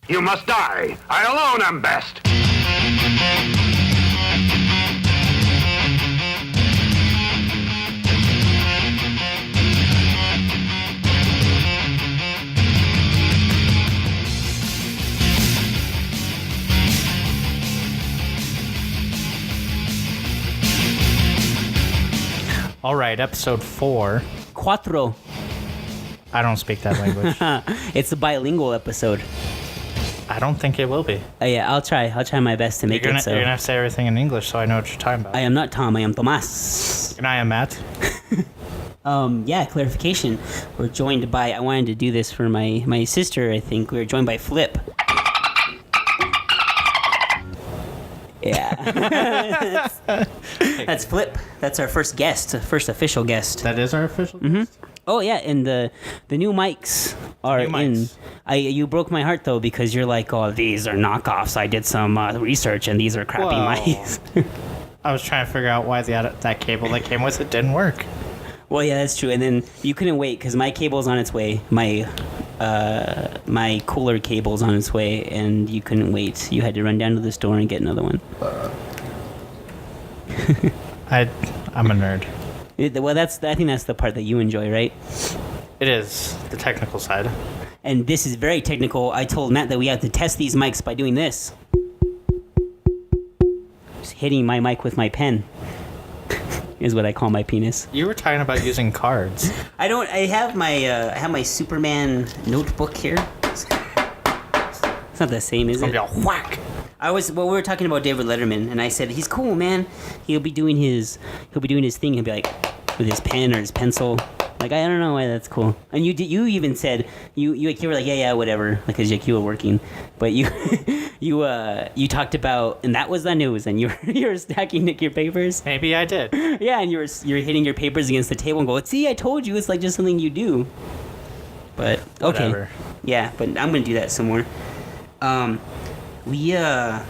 You must die. I alone am best. All right, episode 4. Cuatro. I don't speak that language. It's a bilingual episode. I don't think it will be. Yeah, I'll try my best to make You're it so. gonna have to say everything in English so I know what you're talking about. I am not Tom, I am Tomas. And I am Matt. Yeah, clarification. We're joined by, I wanted to do this for my sister, I think. We're joined by Flip. Yeah. That's Flip. That's our first guest, first official guest. That is our official guest? Oh yeah, and the new mics are in. You broke my heart though because you're like, oh, these are knockoffs. I did some research and these are crappy mics. I was trying to figure out why that cable that came with it didn't work. Well, yeah, that's true. And then you couldn't wait because my cable's on its way. My cooler cable's on its way, and you couldn't wait. You had to run down to the store and get another one. I'm a nerd. Well, I think that's the part that you enjoy, right? It is the technical side. And this is very technical. I told Matt that we have to test these mics by doing this. Just hitting my mic with my pen is what I call my penis. You were talking about using cards. I have my Superman notebook here. It's not the same, is it? It's gonna be a whack. We were talking about David Letterman, and I said he's cool, man. He'll be doing his thing. He'll be like with his pen or his pencil. Like, I don't know why that's cool. And you even said you were like yeah whatever, because you were working, but you talked about, and that was the news, and you were stacking your papers. Maybe I did. Yeah, and you're hitting your papers against the table and go, see, I told you, it's like just something you do. But okay, Whatever. Yeah, but I'm gonna do that some more. We had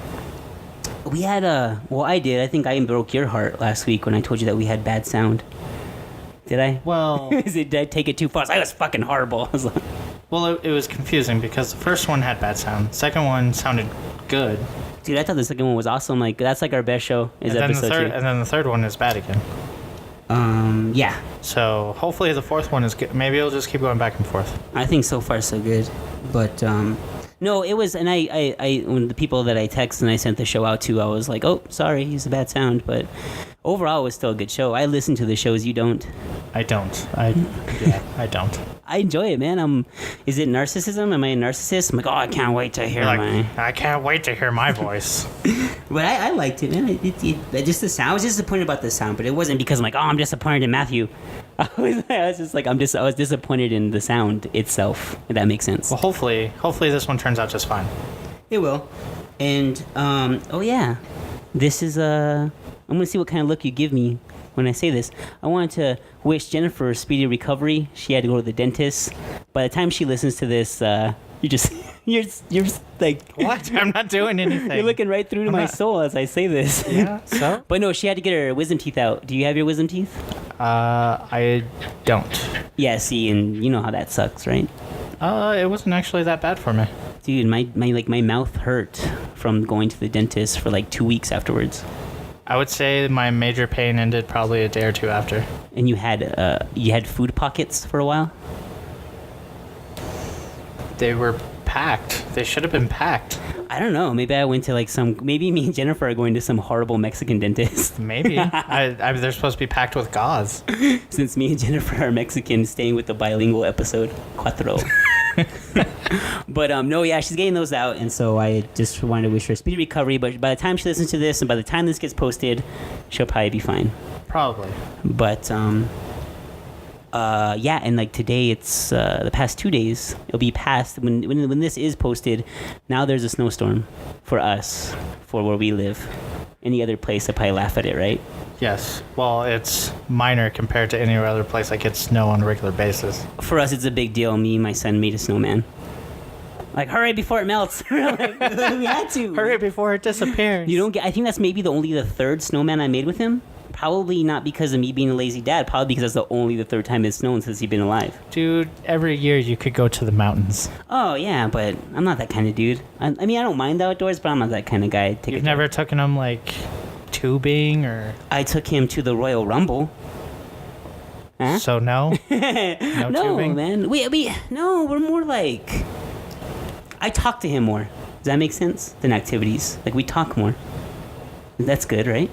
I did. I think I broke your heart last week when I told you that we had bad sound. Did I? Well, Did I take it too far? I was fucking horrible. I was like, it was confusing because the first one had bad sound. The second one sounded good. dude, I thought the second one was awesome. Like, that's like our best show. Is And episode 2. and then the third one is bad again. Yeah. So hopefully the fourth one is good. Maybe it'll just keep going back and forth. I think so far so good, but no, it was, and I when the people that I texted and I sent the show out to, I was like, oh, sorry, it's a bad sound, but overall it was still a good show. I listen to the shows, you don't. I don't. I don't. I enjoy it, man. Is it narcissism? Am I a narcissist? I'm like, oh, I can't wait to hear I can't wait to hear my voice. But I liked it, man. It just the sound. I was disappointed about the sound, but it wasn't because I'm like, oh, I'm disappointed in Matthew. I was just like, I was disappointed in the sound itself. If that makes sense. Well, hopefully this one turns out just fine. It will. And oh yeah, this is I'm gonna see what kind of look you give me when I say this. I wanted to wish Jennifer a speedy recovery. She had to go to the dentist. By the time she listens to this, you're like, What? I'm not doing anything. You're looking right through to my soul as I say this. Yeah. So? But no, she had to get her wisdom teeth out. Do you have your wisdom teeth? I don't. Yeah. See, and you know how that sucks, right? It wasn't actually that bad for me. Dude, my mouth hurt from going to the dentist for like 2 weeks afterwards. I would say my major pain ended probably a day or two after. And you had food pockets for a while? They were packed. They should have been packed. I don't know. Maybe I went to like maybe me and Jennifer are going to some horrible Mexican dentist. Maybe. They're supposed to be packed with gauze. Since me and Jennifer are Mexican, staying with the bilingual episode, Cuatro. But no, yeah, she's getting those out, and so I just wanted to wish her a speedy recovery. But by the time she listens to this, and by the time this gets posted, she'll probably be fine. Probably. But yeah, and like today, it's the past 2 days. It'll be past when this is posted. Now there's a snowstorm for us, for where we live. Any other place, I probably laugh at it, right? Yes. Well, it's minor compared to any other place that gets snow on a regular basis. For us, it's a big deal. Me and my son made a snowman. Like, hurry before it melts. Like, we had to. Hurry before it disappears. You don't get. I think that's maybe the third snowman I made with him. probably not because of me being a lazy dad. Probably because that's the third time it's snowed since he's been alive. Dude, every year you could go to the mountains. Oh yeah, but I'm not that kind of dude. I mean, I don't mind the outdoors, but I'm not that kind of guy. You've never taken him like tubing or? I took him to the Royal Rumble. Huh? So no, no tubing? Man. No, we're more like. I talk to him more. Does that make sense? Than activities. Like we talk more. That's good, right?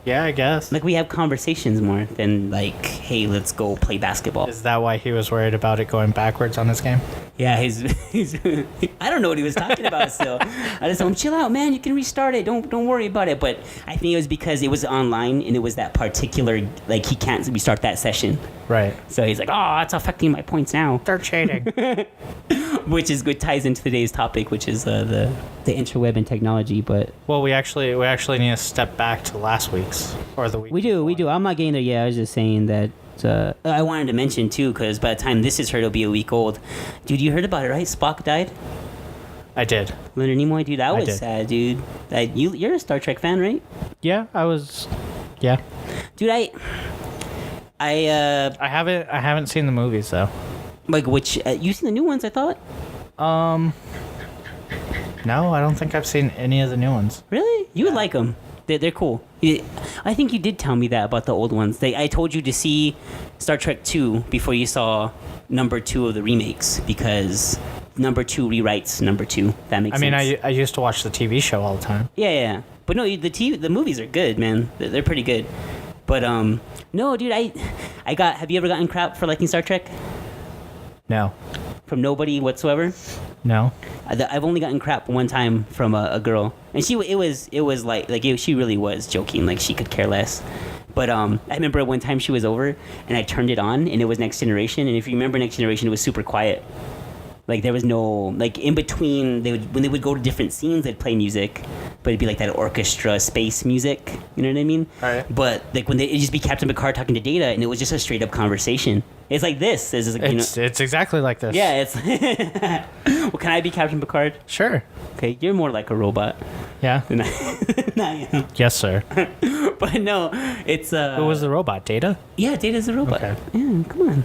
Yeah, I guess. Like we have conversations more than like, hey, let's go play basketball. Is that why he was worried about it going backwards on his game? Yeah, he's I don't know what he was talking about still. I just told him, chill out, man, you can restart it. Don't worry about it. But I think it was because it was online and it was that particular, like he can't restart that session. Right. So he's like, oh, that's affecting my points now. They're cheating. Which is good, ties into today's topic, which is the interweb and technology. But well, we actually need to step back to last week's or the week. We do. I'm not getting there yet. I was just saying that. I wanted to mention too, because by the time this is heard, it'll be a week old. Dude, you heard about it, right? Spock died. I did. Leonard Nimoy, dude, that was sad, dude. You're a Star Trek fan, right? Yeah, I was. Yeah. Dude, I haven't seen the movies though. Like which? You seen the new ones? I thought. No, I don't think I've seen any of the new ones. Really? You would like them. They're cool. I think you did tell me that about the old ones. I told you to see Star Trek 2 before you saw number 2 of the remakes because number 2 rewrites number 2. That makes sense. I mean, I used to watch the TV show all the time. Yeah. But no, the movies are good, man. They're pretty good. But no, dude, have you ever gotten crap for liking Star Trek? No. From nobody whatsoever? No. I've only gotten crap one time from a girl, and she really was joking, like she could care less. But I remember one time she was over, and I turned it on, and it was Next Generation. And if you remember Next Generation, it was super quiet. Like there was no in between. When they would go to different scenes, they'd play music, but it'd be like that orchestra space music. You know what I mean? Right. But like when it'd just be Captain Picard talking to Data, and it was just a straight up conversation. It's like this. It's exactly like this. Yeah. It's. Well, can I be Captain Picard? Sure. Okay, you're more like a robot. Yeah. Than I am. Yes, sir. But no, it's Who was the robot? Data? Yeah, Data's a robot. Okay. Yeah, come on.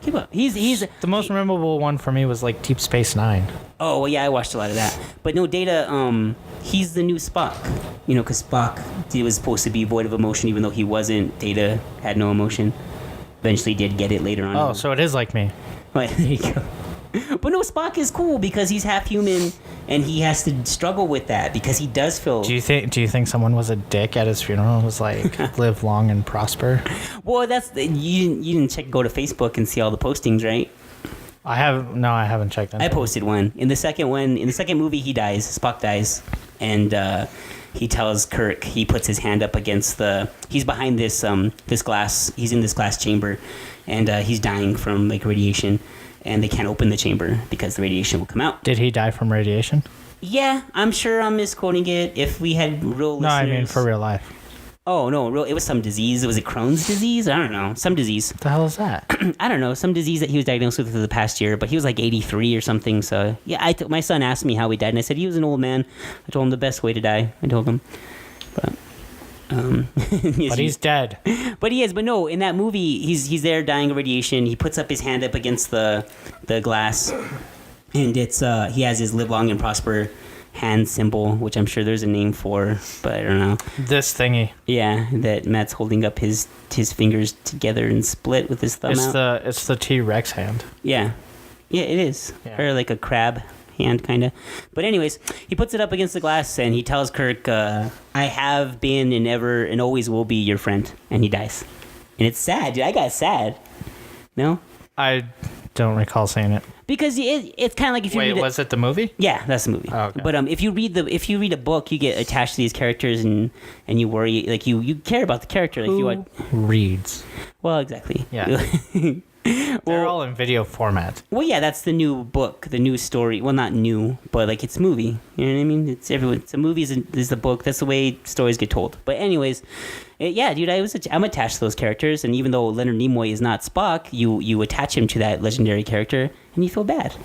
Keep up. He's the most memorable one for me was like Deep Space Nine. Oh well, yeah, I watched a lot of that. But no, Data. He's the new Spock. You know, because Spock he was supposed to be void of emotion, even though he wasn't. Data had no emotion. Eventually, did get it later on. Oh, so it is like me. Well, there you go. But no, Spock is cool because he's half human and he has to struggle with that because he does feel. Do you think someone was a dick at his funeral and was like, live long and prosper? Well, you didn't go to Facebook and see all the postings, right? I haven't checked them. I posted one. In the second movie, he dies. Spock dies, and he tells Kirk. He puts his hand up against he's behind this glass. He's in this glass chamber, and he's dying from like radiation. And they can't open the chamber because the radiation will come out. Did he die from radiation? Yeah, I'm sure I'm misquoting it. If we had real listeners... No, I mean for real life. Oh, no, it was some disease. Was it Crohn's disease? I don't know. Some disease. What the hell is that? I don't know. Some disease that he was diagnosed with for the past year, but he was like 83 or something. So, yeah, my son asked me how he died, and I said he was an old man. I told him the best way to die. I told him. But... but he's dead. But he is. But no, in that movie, he's there dying of radiation. He puts up his hand up against the glass, and it's he has his live long and prosper hand symbol, which I'm sure there's a name for, but I don't know. This thingy. Yeah, that Matt's holding up his fingers together and split with his thumb out. It's the T-Rex hand. Yeah, it is. Yeah. Or like a crab hand, kind of. But anyways, he puts it up against the glass and he tells Kirk, I have been and ever and always will be your friend. And he dies. And it's sad, dude. I got sad. No? I don't recall saying it. Because it's kind of like if you read was it the movie? Yeah, that's the movie. Oh, okay. But if you read a book, you get attached to these characters and you worry, like you care about the character. Like Who reads? Well, exactly. Yeah. They're all in video format. Well, yeah, that's the new book, the new story. Well, not new, but like it's movie. You know what I mean? It's a movie is the book. That's the way stories get told. But anyways, yeah, dude, I'm attached to those characters, and even though Leonard Nimoy is not Spock, you attach him to that legendary character, and you feel bad.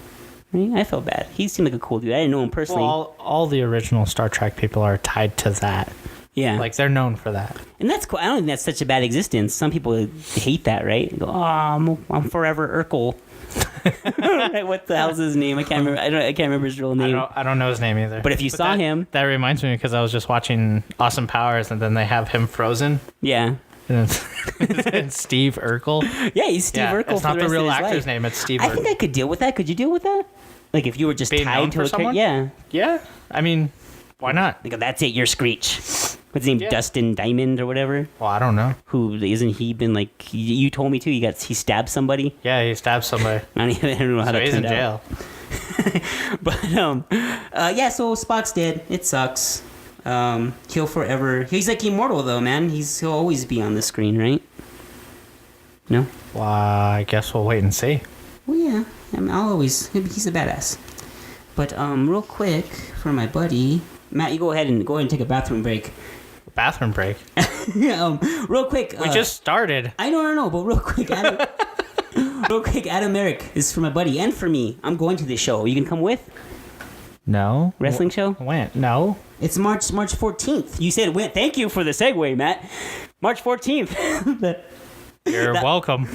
I felt bad. He seemed like a cool dude. I didn't know him personally. Well, all the original Star Trek people are tied to that. Yeah. Like, they're known for that. And that's cool. I don't think that's such a bad existence. Some people hate that, right? They go, oh, I'm forever Urkel. What the hell's his name? I can't remember. I can't remember his real name. I don't know his name either. But if you saw him, that reminds me because I was just watching Austin Powers, and then they have him frozen. yeah, And it's Steve Urkel. yeah, he's Steve Urkel. It's for not the the rest real of his actor's life. name. It's Steve. I think I could deal with that. Could you deal with that? Like if you were just Being known tied to for a someone? character? Yeah. Yeah, I mean, why not? Like that's it. You're Screech. What's his name? Yeah. Dustin Diamond or whatever. Well, I don't know. Who isn't he been like? You told me too. He stabbed somebody. Yeah, he stabbed somebody. I don't know how So that he's in turned out. jail. But yeah. So Spock's dead. It sucks. He'll forever. He's like immortal though, man. He'll always be on the screen, right? No. Well, I guess we'll wait and see. Well, yeah. I mean, he's a badass. But real quick for my buddy Matt, you go ahead and take a bathroom break. Bathroom break. Real quick. We just started. I know, but real quick, Adam. Real quick, Adam Merrick. This is for my buddy and for me. I'm going to this show. You can come with? No. Wrestling show? When? No. It's March 14th. You said when? Thank you for the segue, Matt. March 14th. You're welcome.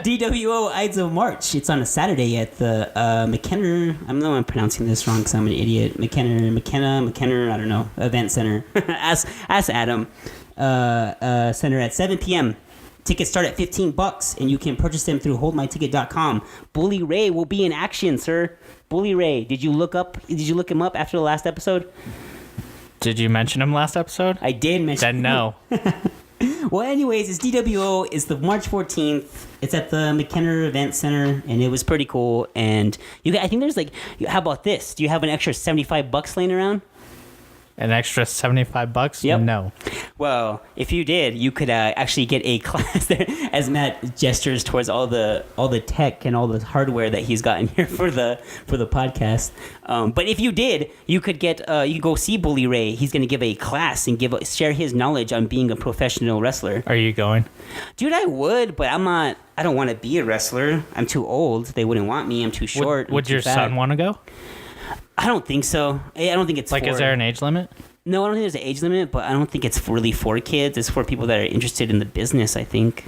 DWO Ides of March. It's on a Saturday at the McKenna. I know I'm pronouncing this wrong because I'm an idiot. McKenna. I don't know. Event Center. Ask Adam. Center at 7 p.m. Tickets start at $15, and you can purchase them through HoldMyTicket.com. Bully Ray will be in action, sir. Bully Ray. Did you look him up after the last episode? Did you mention him last episode? I did mention. Then no. Well, anyways, it's DWO. It's the March 14th. It's at the McKenna Event Center, and it was pretty cool. And I think there's how about this? Do you have an extra $75 laying around? An extra $75? Yep. No. Well, if you did, you could actually get a class there. As Matt gestures towards all the tech and all the hardware that he's gotten here for the podcast. But if you did, you could get you could go see Bully Ray. He's going to give a class and share his knowledge on being a professional wrestler. Are you going? Dude, I would, but I'm not. I don't want to be a wrestler. I'm too old. They wouldn't want me. I'm too short. Would your son want to go? I don't think so. I don't think it's is there an age limit? No, I don't think there's an age limit, but I don't think it's really for kids. It's for people that are interested in the business, I think.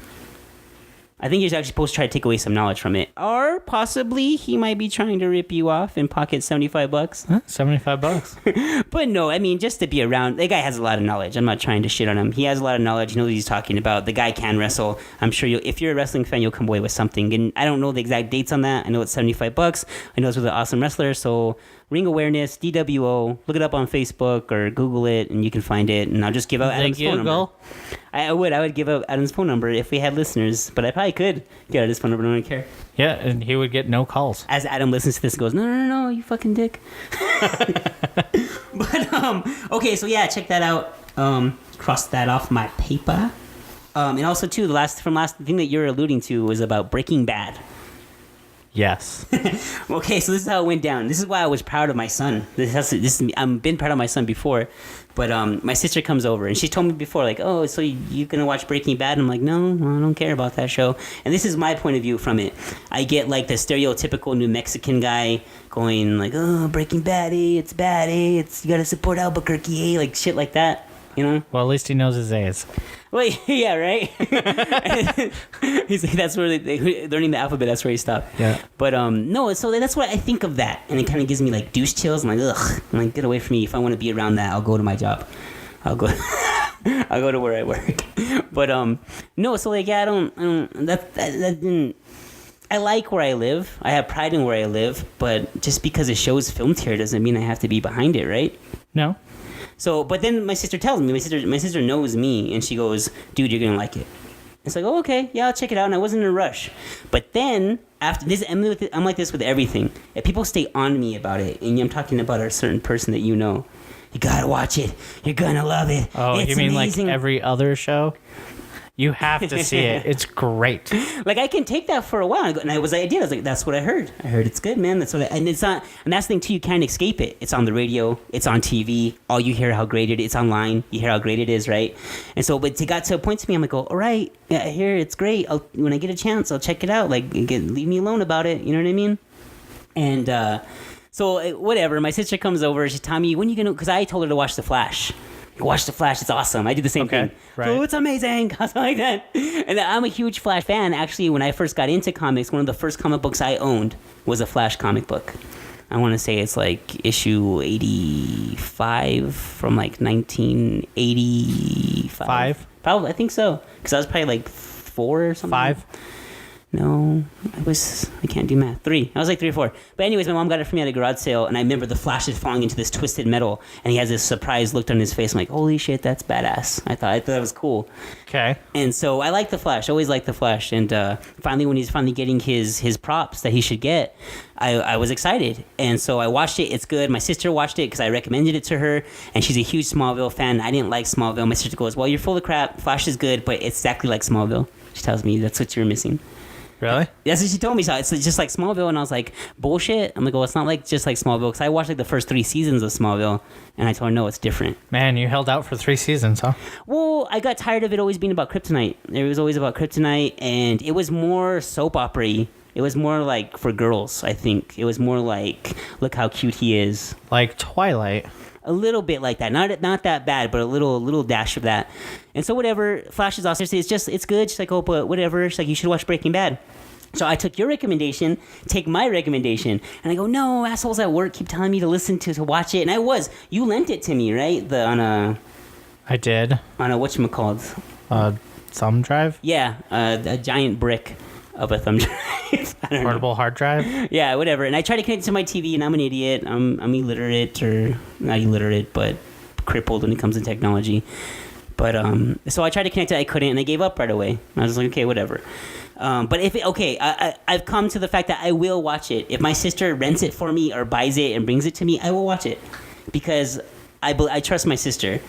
I think you're actually supposed to try to take away some knowledge from it. Or possibly he might be trying to rip you off and pocket $75. Huh? $75. But no, I mean, just to be around. The guy has a lot of knowledge. I'm not trying to shit on him. He has a lot of knowledge. He knows what he's talking about. The guy can wrestle. I'm sure if you're a wrestling fan, you'll come away with something. And I don't know the exact dates on that. I know it's $75. I know it's with an awesome wrestler. So Ring Awareness, DWO. Look it up on Facebook or Google it, and you can find it. And I'll just give out Adam's phone number. I would give out Adam's phone number if we had listeners, but I probably could get out his phone number. I don't care. Yeah, and he would get no calls. As Adam listens to this and goes, no, you fucking dick. But okay, so yeah, check that out. Cross that off my paper. And also too, the last thing that you're alluding to was about Breaking Bad. Yes. Okay, so this is how it went down. This is why I was proud of my son. I've been proud of my son before, but my sister comes over and she told me before, like, oh, so you gonna watch Breaking Bad? And I'm like, no, I don't care about that show. And this is my point of view from it. I get like the stereotypical New Mexican guy going like, oh, Breaking Bad, it's bad, it's you gotta support Albuquerque, like shit like that. You know? Well, at least he knows his A's. Well, yeah, right? He's like, that's where they learning the alphabet, that's where he stopped. Yeah. But no, so that's what I think of that. And it kind of gives me like douche chills. I'm like, ugh. I'm like, get away from me. If I want to be around that, I'll go to my job. I'll go to where I work. But no, so like, yeah, that didn't. I like where I live. I have pride in where I live. But just because a show is filmed here doesn't mean I have to be behind it, right? No. So, but then my sister tells me, my sister knows me, and she goes, dude, you're going to like it. It's like, oh, okay, yeah, I'll check it out, and I wasn't in a rush. But then, after this, I'm like this with everything. If people stay on me about it, and I'm talking about a certain person that you know, you got to watch it. You're going to love it. Oh, it's you mean amazing. like every other show? You have to see it. It's great. Like, I can take that for a while. And I was like, that's what I heard. I heard it's good, man. That's what and it's not, and that's the thing, too. You can't escape it. It's on the radio. It's on TV. All you hear how great it is. It's online. You hear how great it is, right? And so, but it got to a point to me, I'm like, all right, yeah, I hear it's great. When I get a chance, I'll check it out. Like, leave me alone about it. You know what I mean? And so, whatever. My sister comes over. She told me, when are you going to, because I told her to watch The Flash. Watch the Flash. It's awesome. I do the same thing. Right. Oh, it's amazing. Something like that. And I'm a huge Flash fan. Actually, when I first got into comics, one of the first comic books I owned was a Flash comic book. I want to say it's like issue 85 from like 1985. Probably, I think so. Because I was probably like 4 or something. 5. No, I can't do math. 3. I was like 3 or 4. But anyways, my mom got it for me at a garage sale, and I remember the Flash is falling into this twisted metal, and he has this surprised look on his face. I'm like, holy shit, that's badass. I thought that was cool. Okay. And so I like the Flash. Always liked the Flash. And finally, when he's finally getting his props that he should get, I was excited. And so I watched it. It's good. My sister watched it because I recommended it to her, and she's a huge Smallville fan. I didn't like Smallville. My sister goes, well, you're full of crap. Flash is good, but it's exactly like Smallville. She tells me that's what you're missing. Really? That's what she told me. So it's just like Smallville, and I was like, bullshit. I'm like, well, it's not like just like Smallville, because I watched like the first 3 seasons of Smallville, and I told her, no, it's different. Man, you held out for 3 seasons, huh? Well, I got tired of it always being about kryptonite. It was always about kryptonite, and it was more soap opera-y. It was more like for girls, I think. It was more like, look how cute he is. Like Twilight. A little bit like that. Not that bad, but a little dash of that. And so whatever, Flash is awesome. It's good. She's like, oh, but whatever. She's like, you should watch Breaking Bad. So I took your recommendation, take my recommendation, and I go, no, assholes at work keep telling me to listen to watch it. And I was. You lent it to me, right? I did. On a whatchamacallit? Thumb drive? Yeah, a giant brick of a thumb drive. Portable hard drive? Yeah, whatever. And I tried to connect it to my TV, and I'm an idiot. I'm illiterate, or not illiterate, but crippled when it comes to technology. But so I tried to connect it, I couldn't, and I gave up right away. I was like, okay, whatever. But if I've come to the fact that I will watch it. If my sister rents it for me or buys it and brings it to me, I will watch it because I trust my sister.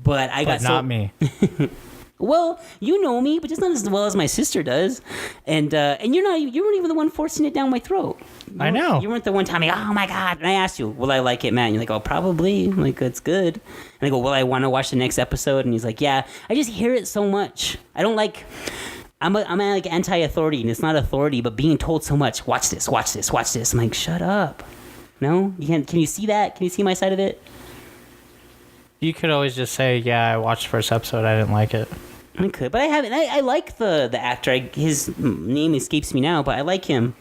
But not me. Well, you know me, but just not as well as my sister does, and you weren't even the one forcing it down my throat. I know. You weren't the one telling me, oh my god. And I asked you, will I like it, Matt? And you're like, oh, probably. I'm like, it's good. And I go, will I want to watch the next episode? And he's like, yeah. I just hear it so much. I don't like. I'm like anti-authority, and it's not authority, but being told so much. Watch this, watch this, watch this. I'm like, shut up. No, you can't. Can you see that? Can you see my side of it? You could always just say, yeah, I watched the first episode, I didn't like it. I could, but I haven't. I like the actor. His name escapes me now, but I like him.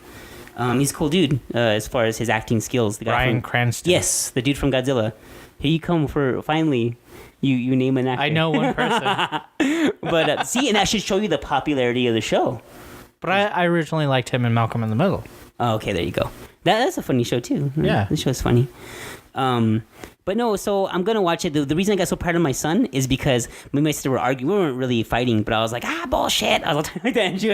He's a cool dude as far as his acting skills. The guy Bryan Cranston. Yes, the dude from Godzilla. Here you come for finally. You name an actor. I know one person. But see, and that should show you the popularity of the show. But I originally liked him in Malcolm in the Middle. Oh, okay, there you go. That's a funny show too. Yeah, the show's funny. But no, so I'm gonna watch it. The reason I got so proud of my son is because me and my sister were arguing. We weren't really fighting, but I was like, bullshit. I was like that,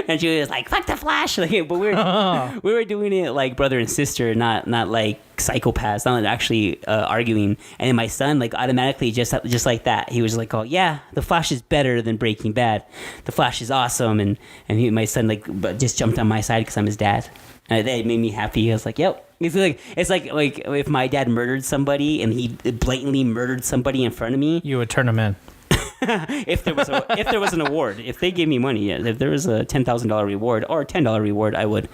and she was like, fuck the Flash. Like, but we were doing it like brother and sister, not like psychopaths, not like actually arguing. And then my son, like, automatically just like that, he was like, oh yeah, the Flash is better than Breaking Bad. The Flash is awesome, and my son like just jumped on my side because I'm his dad. And that made me happy. I was like, yep. It's like if my dad murdered somebody and he blatantly murdered somebody in front of me, you would turn him in. if there was an award, if they gave me money, yeah, if there was a $10,000 reward or a $10 reward, I would.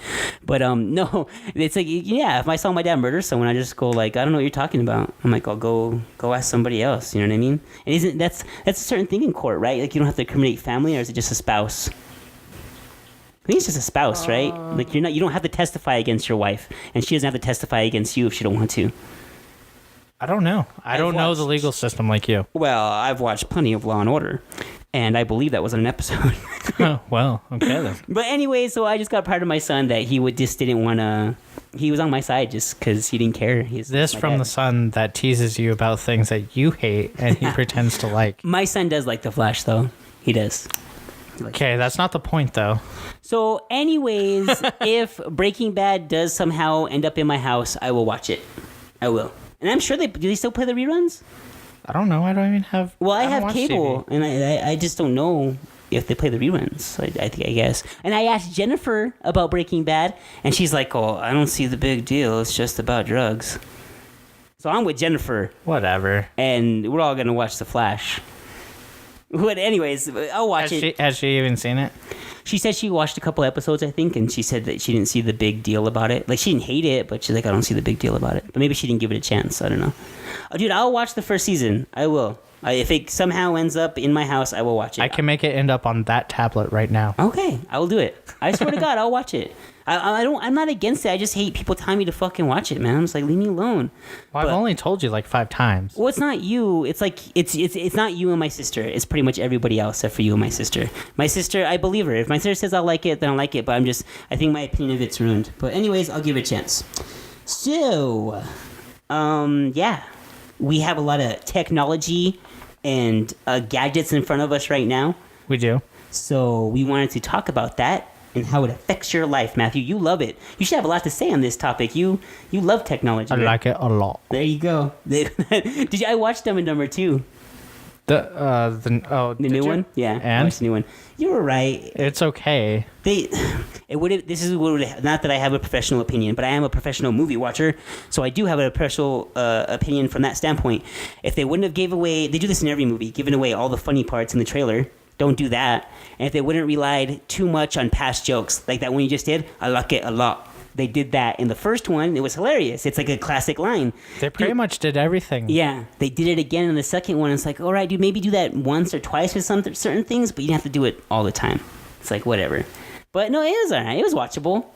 But no, it's like, yeah, if I saw my dad murder someone, I just go like, I don't know what you're talking about. I'm like, I'll go ask somebody else. You know what I mean? And isn't that's a certain thing in court, right? Like, you don't have to incriminate family, or is it just a spouse? I think it's just a spouse, right? Like, you don't have to testify against your wife, and she doesn't have to testify against you if she don't want to. I don't know. I don't know the legal system like you. Well, I've watched plenty of Law and Order, and I believe that was an episode. Oh, well, okay then. But anyway, so I just got proud of my son that he just didn't want to. He was on my side just because he didn't care. This from dad. The son that teases you about things that you hate and he pretends to like. My son does like The Flash, though. He does. Okay, that's not the point, though. So, anyways, if Breaking Bad does somehow end up in my house, I will watch it. I will. And I'm sure do they still play the reruns? I don't know. I don't even have. Well, I have cable, TV. And I just don't know if they play the reruns. I guess. And I asked Jennifer about Breaking Bad, and she's like, "Oh, I don't see the big deal. It's just about drugs." So I'm with Jennifer. Whatever. And we're all gonna watch The Flash. But anyways, I'll watch it. Has she even seen it? She said she watched a couple episodes, I think, and she said that she didn't see the big deal about it. Like, she didn't hate it, but she's like, I don't see the big deal about it. But maybe she didn't give it a chance. I don't know. Oh, dude, I'll watch the first season. I will. If it somehow ends up in my house, I will watch it. I can make it end up on that tablet right now. Okay, I will do it. I swear to God, I'll watch it. I'm not against it. I just hate people telling me to fucking watch it, man. I'm just like, leave me alone. Well, I've only told you like 5 times. Well, it's not you. It's like it's not you and my sister. It's pretty much everybody else except for you and my sister. My sister, I believe her. If my sister says I'll like it, then I'll like it. But I think my opinion of it's ruined. But anyways, I'll give it a chance. So, yeah, we have a lot of technology and gadgets in front of us right now. We do. So we wanted to talk about that and how it affects your life, Matthew. You love it. You should have a lot to say on this topic. You love technology. I like it a lot. There you go. I watched Dumb and Dumber 2. The new one? Yeah. And? I watched the new one. You were right. It's okay. Not that I have a professional opinion, but I am a professional movie watcher, so I do have a professional opinion from that standpoint. If they wouldn't have they do this in every movie, giving away all the funny parts in the trailer. Don't do that. And if they wouldn't relied too much on past jokes, like that one you just did, I like it a lot. They did that in the first one. It was hilarious. It's like a classic line. They pretty much did everything. Yeah. They did it again in the second one. It's like, all right, dude, maybe do that once or twice with certain things, but you don't have to do it all the time. It's like, whatever. But no, it was all right. It was watchable.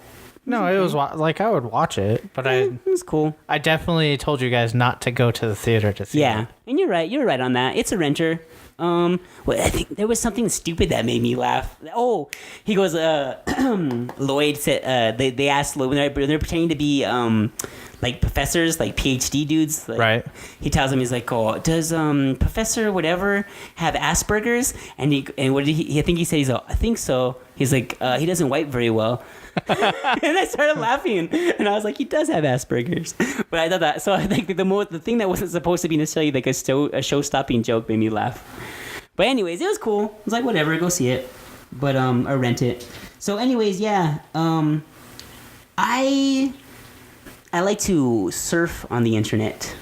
No, it was like I would watch it, but It was cool. I definitely told you guys not to go to the theater to see it. Yeah. And you're right. You're right on that. It's a renter. Well, I think there was something stupid that made me laugh. Oh, he goes, Lloyd said, they asked Lloyd when they're pretending to be, like professors, like PhD dudes. Like, right. He tells him, he's like, oh, does, Professor whatever have Asperger's? And what did I think he said, I think so. He's like, he doesn't wipe very well. And I started laughing, and I was like, he does have Asperger's. But I thought that, so I think the thing that wasn't supposed to be necessarily like a show-stopping joke made me laugh. But anyways, it was cool. I was like, whatever, go see it. But, or rent it. So anyways, yeah, I like to surf on the internet,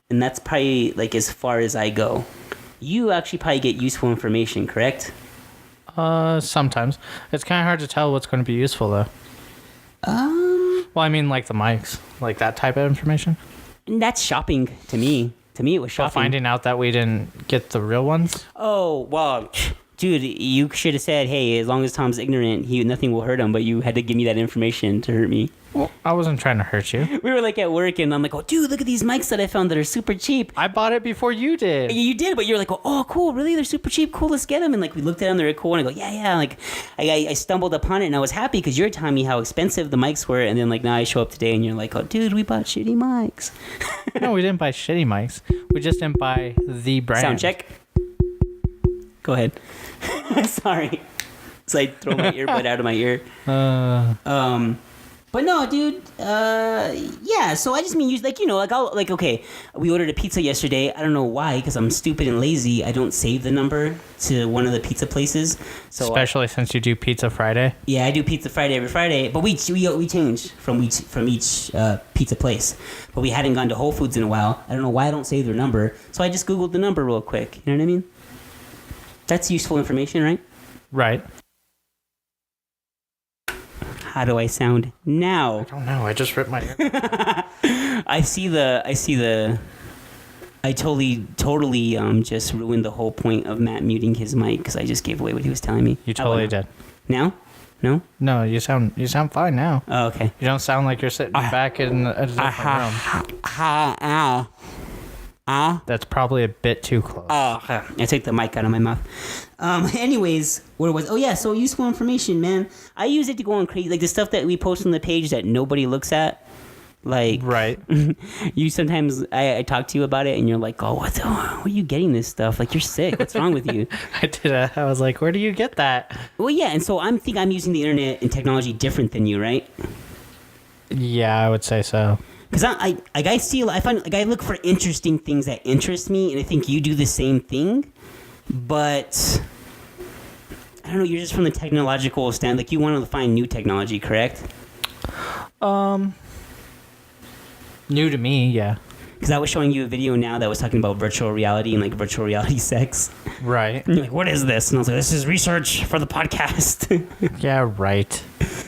and that's probably like as far as I go. You actually probably get useful information, correct? Sometimes. It's kind of hard to tell what's going to be useful, though. Well, I mean, like the mics, like that type of information. That's shopping to me. To me, it was shopping. But finding out that we didn't get the real ones? Oh, well, dude, you should have said, hey, as long as Tom's ignorant, nothing will hurt him, but you had to give me that information to hurt me. Well, I wasn't trying to hurt you. We were like at work, and I'm like, oh, dude, look at these mics that I found that are super cheap. I bought it before you did. You did, but you're like, oh, cool, really? They're super cheap. Cool, let's get them. And like, we looked at them, they were cool, and I go, yeah. Like, I stumbled upon it, and I was happy because you're telling me how expensive the mics were, and then like now I show up today, and you're like, oh, dude, we bought shitty mics. No, we didn't buy shitty mics. We just didn't buy the brand. Sound check. Go ahead. Sorry. So I throw my earbud out of my ear. But no, dude. Yeah. So I just mean, okay. We ordered a pizza yesterday. I don't know why, because I'm stupid and lazy. I don't save the number to one of the pizza places. So especially since you do Pizza Friday. Yeah, I do Pizza Friday every Friday. But we change from each pizza place. But we hadn't gone to Whole Foods in a while. I don't know why I don't save their number. So I just Googled the number real quick. You know what I mean? That's useful information, right? Right. How do I sound now? I don't know. I just ripped my ear. I totally just ruined the whole point of Matt muting his mic because I just gave away what he was telling me. You totally did. Now? No? No, you sound fine now. Oh, okay. You don't sound like you're sitting back in a different room. That's probably a bit too close. I took the mic out of my mouth. Anyways, what it was? Oh yeah, so useful information, man. I use it to go on crazy, like the stuff that we post on the page that nobody looks at. Like, right. You sometimes I talk to you about it, and you're like, "Oh, where are you getting this stuff? Like, you're sick. What's wrong with you?" I was like, "Where do you get that?" Well, yeah, and so I'm using the internet and technology different than you, right? Yeah, I would say so. Because I look for interesting things that interest me, and I think you do the same thing. But I don't know. You're just from the technological stand. Like, you want to find new technology, correct? New to me, yeah. Because I was showing you a video now that was talking about virtual reality and like virtual reality sex. Right. And you're like, what is this? And I was like, this is research for the podcast. Yeah, right.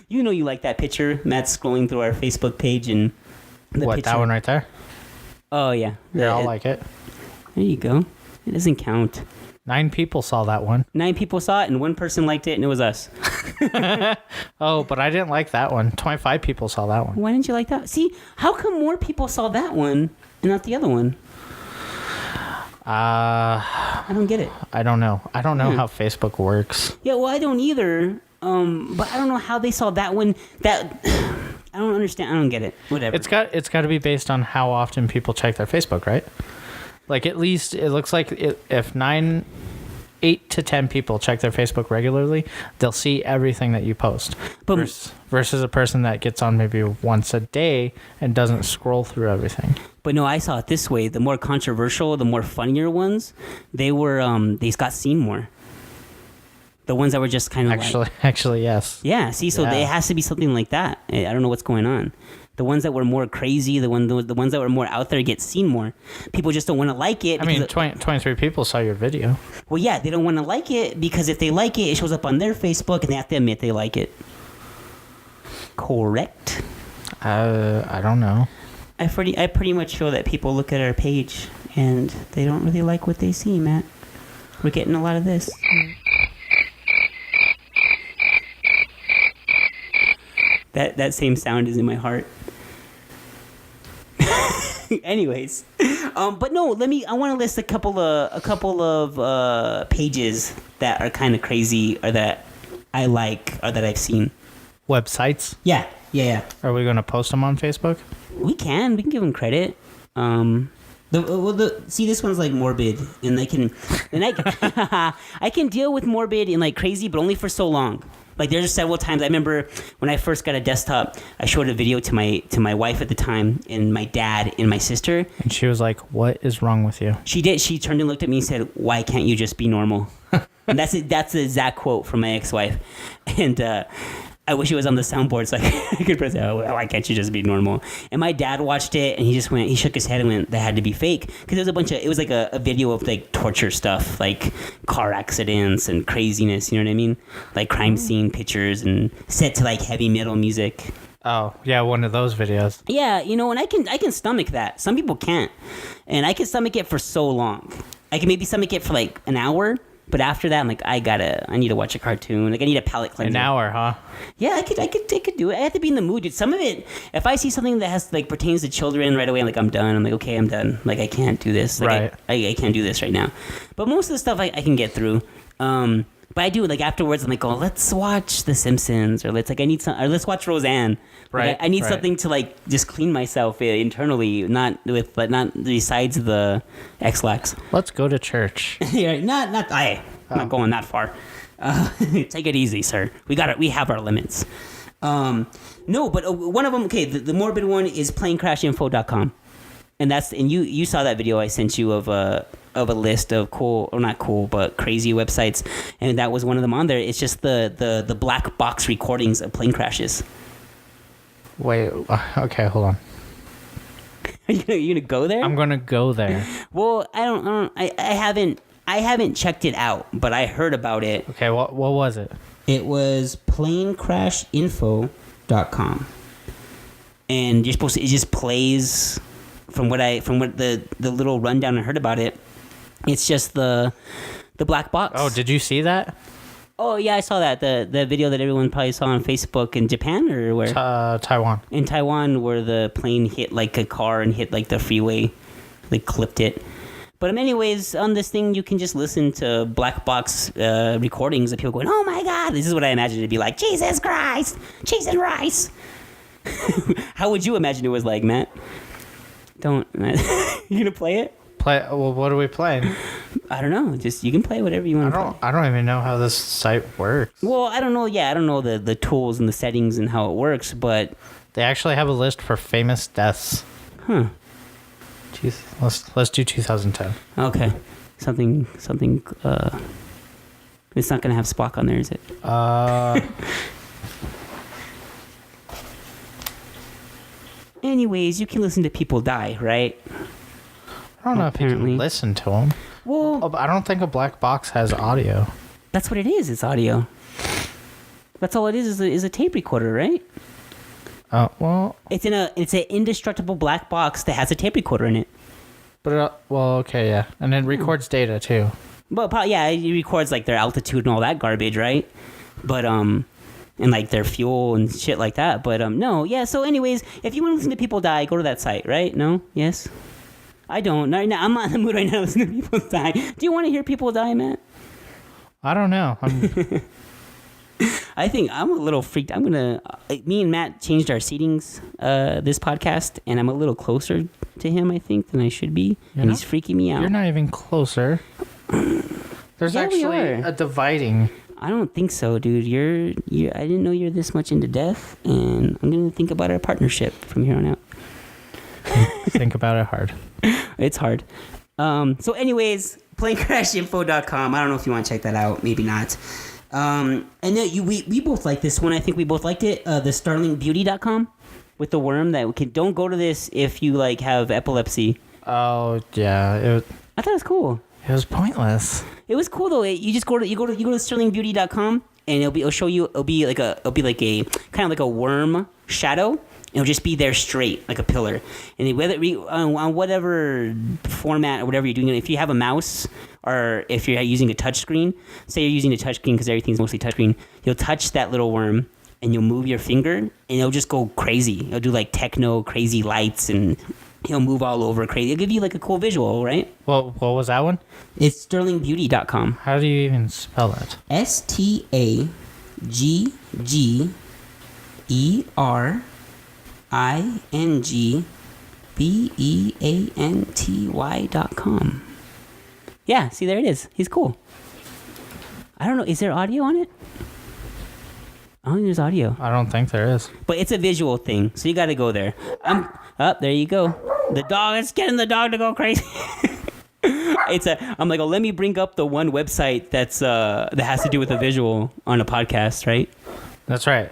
You know, you like that picture. Matt's scrolling through our Facebook page and the what, picture. that one right there? Oh, yeah. Yeah, I'll like it. There you go. It doesn't count. 9 people saw that one. 9 people saw it, and 1 person liked it, and it was us. Oh, but I didn't like that one. 25 people saw that one. Why didn't you like that? See, how come more people saw that one and not the other one? I don't get it. I don't know. I don't know how Facebook works. Yeah, well, I don't either. But I don't know how they saw that one. That I don't understand. I don't get it. Whatever. It's got to be based on how often people check their Facebook, right? Like, at least it looks like if 8 to 10 people check their Facebook regularly, they'll see everything that you post. But versus a person that gets on maybe once a day and doesn't scroll through everything. But no, I saw it this way. The more controversial, the more funnier ones, they got seen more. The ones that were just kind of Actually, yes. Yeah, see, so it has to be something like that. I don't know what's going on. The ones that were more crazy, the ones that were more out there get seen more. People just don't want to like it. I mean, 23 people saw your video. Well, yeah, they don't want to like it because if they like it, it shows up on their Facebook and they have to admit they like it. Correct? I don't know. I pretty much feel that people look at our page and they don't really like what they see, Matt. We're getting a lot of this. That same sound is in my heart. Anyways, but no, I want to list a couple of pages that are kind of crazy or that I like or that I've seen. Websites? Yeah. Are we going to post them on Facebook? We can give them credit. See, this one's like morbid, and I can deal with morbid and like crazy, but only for so long. Like there's several times I remember when I first got a desktop, I showed a video to my wife at the time, and my dad and my sister. And she was like, "What is wrong with you?" She did. She turned and looked at me and said, "Why can't you just be normal?" And that's the exact quote from my ex-wife. And I wish it was on the soundboard so I could press it. Oh, why can't you just be normal? And my dad watched it and he shook his head and went, that had to be fake. Because it was like a video of like torture stuff, like car accidents and craziness, you know what I mean? Like crime scene pictures and set to like heavy metal music. Oh, yeah, one of those videos. Yeah, and I can stomach that. Some people can't. And I can stomach it for so long. I can maybe stomach it for like an hour. But after that, I'm like, I need to watch a cartoon. Like, I need a palate cleanser. An hour, huh? Yeah, I could do it. I have to be in the mood, dude. Some of it, if I see something that has like pertains to children right away, I'm like, I'm done. I'm like, okay, I'm done. Like, I can't do this. Like, right. I can't do this right now. But most of the stuff I can get through. But I do, like, afterwards, I'm like, oh, let's watch The Simpsons, or let's watch Roseanne. Right. Like, I need something to like just clean myself internally, not besides the X-Lax. Let's go to church. Yeah, I'm not going that far. Take it easy, sir. We have our limits. No, but one of them. Okay, the morbid one is planecrashinfo.com, and you saw that video I sent you of a list of cool, or not cool, but crazy websites, and that was one of them on there. It's just the black box recordings of plane crashes. Wait, okay, hold on. Are you gonna go there? I'm gonna go there. Well, I haven't checked it out, but I heard about it. Okay, what was it? It was planecrashinfo.com. And it just plays from what the little rundown I heard about it. It's just the black box. Oh, did you see that? Oh yeah, I saw that. The video that everyone probably saw on Facebook in Japan or where? Taiwan. In Taiwan, where the plane hit like a car and hit like the freeway, like clipped it. But anyways, on this thing, you can just listen to black box recordings of people going, "Oh my God!" This is what I imagine it'd be like. Jesus Christ, cheese and rice. How would you imagine it was like, Matt? You gonna play it? Well, what are we playing? I don't know. Just you can play whatever you want to play. I don't even know how this site works. Well, I don't know. Yeah, I don't know the tools and the settings and how it works, but they actually have a list for famous deaths. Huh. Jeez, let's do 2010. Okay. Something. It's not gonna have Spock on there, is it? Anyways, you can listen to people die, right? I don't know if you can listen to them. Well, I don't think a black box has audio. That's what it is. It's audio. That's all it is a tape recorder, right? Well, it's an indestructible black box that has a tape recorder in it. But well, okay, yeah, and it records data too. But yeah, it records like their altitude and all that garbage, right? But and like their fuel and shit like that. But no, yeah. So anyways, if you want to listen to people die, go to that site, right? No, yes. I don't. Right now, I'm not in the mood right now to listen to people die. Do you want to hear people die, Matt? I don't know. I think I'm a little freaked. Me and Matt changed our seatings this podcast, and I'm a little closer to him, I think, than I should be. And he's freaking me out. You're not even closer. There's actually a dividing. I don't think so, dude. You're. I didn't know you're this much into death, and I'm gonna think about our partnership from here on out. Think about it hard. It's hard. So anyways, planecrashinfo.com. I don't know if you want to check that out. Maybe not. And then we both like this one. I think we both liked it. The starlingbeauty.com with the worm that don't go to this if you like have epilepsy. Oh yeah, I thought it was cool. It was pointless. It was cool though. You go to starlingbeauty.com and it'll show you. It'll be like a kind of like a worm shadow. It'll just be there straight, like a pillar. And whether on whatever format or whatever you're doing, if you have a mouse or if you're using a touch screen, say you're using a touch screen because everything's mostly touch screen, you'll touch that little worm and you'll move your finger and it'll just go crazy. It'll do like techno crazy lights and he'll move all over crazy. It'll give you like a cool visual, right? Well, what was that one? It's starlingbeauty.com. How do you even spell that? STAGGERINGBEANTY.com. Yeah, see, there it is. He's cool. I don't know. Is there audio on it? I don't think there's audio. I don't think there is. But it's a visual thing, so you got to go there. There you go. The dog, it's getting the dog to go crazy. I'm like, let me bring up the one website that has to do with a visual on a podcast, right? That's right.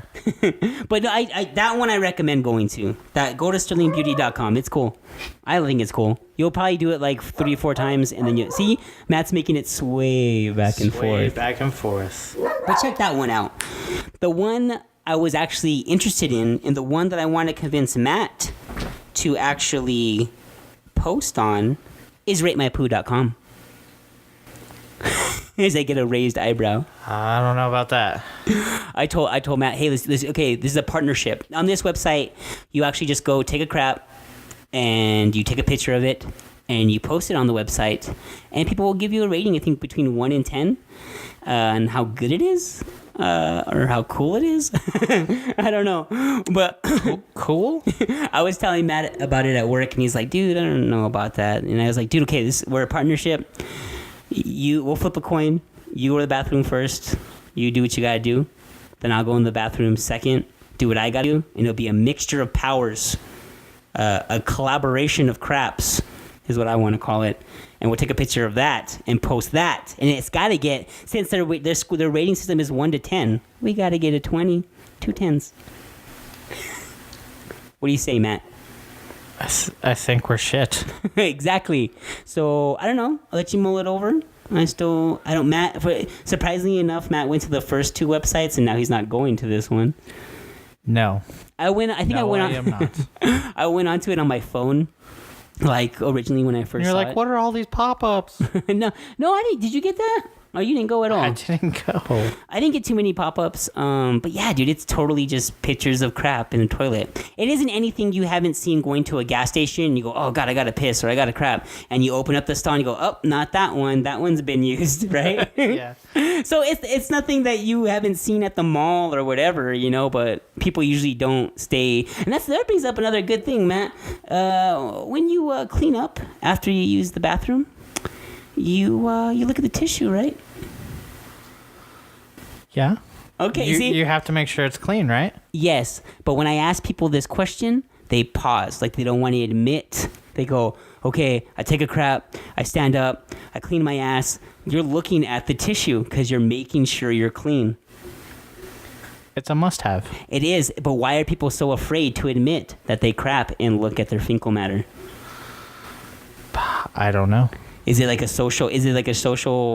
But that one I recommend going to. Go to starlingbeauty.com. It's cool. I think it's cool. You'll probably do it like 3 or 4 times, and then see, Matt's making it sway back and forth. Back and forth. But check that one out. The one I was actually interested in, and the one that I want to convince Matt to actually post on, is ratemypoo.com. As I get a raised eyebrow. I don't know about that. I told Matt, hey, this is a partnership. On this website, you actually just go take a crap and you take a picture of it and you post it on the website, and people will give you a rating, I think, between 1 and 10 on how good it is. Or how cool it is. I don't know. But cool? I was telling Matt about it at work, and he's like, dude, I don't know about that. And I was like, dude, okay, we're a partnership. We'll flip a coin. You go to the bathroom first. You do what you gotta do. Then I'll go in the bathroom second, do what I gotta do, and it'll be a mixture of powers. A collaboration of craps is what I want to call it. And we'll take a picture of that and post that. And it's got to get, since their rating system is 1 to 10, we got to get a 20, 2 10s. What do you say, Matt? I think we're shit. Exactly. So, I don't know. I'll let you mull it over. Surprisingly enough, Matt went to the first 2 websites, and now he's not going to this one. No. I am not. I went onto it on my phone. Like originally when I first saw it. What are all these pop-ups? No, I didn't. Did you get that? Oh, you didn't go at all. I didn't go. I didn't get too many pop-ups. But yeah, dude, it's totally just pictures of crap in a toilet. It isn't anything you haven't seen going to a gas station and you go, oh God, I gotta piss or I gotta crap. And you open up the stall and you go, oh, not that one. That one's been used, right? Yeah. So it's nothing that you haven't seen at the mall or whatever, but people usually don't stay. And that brings up another good thing, Matt. When you clean up after you use the bathroom, you look at the tissue, right? Yeah. Okay. You have to make sure it's clean, right? Yes, but when I ask people this question, they pause, like they don't want to admit. They go, okay, I take a crap, I stand up, I clean my ass. You're looking at the tissue because you're making sure you're clean. It's a must-have. It is, but why are people so afraid to admit that they crap and look at their fecal matter? I don't know. Is it like a social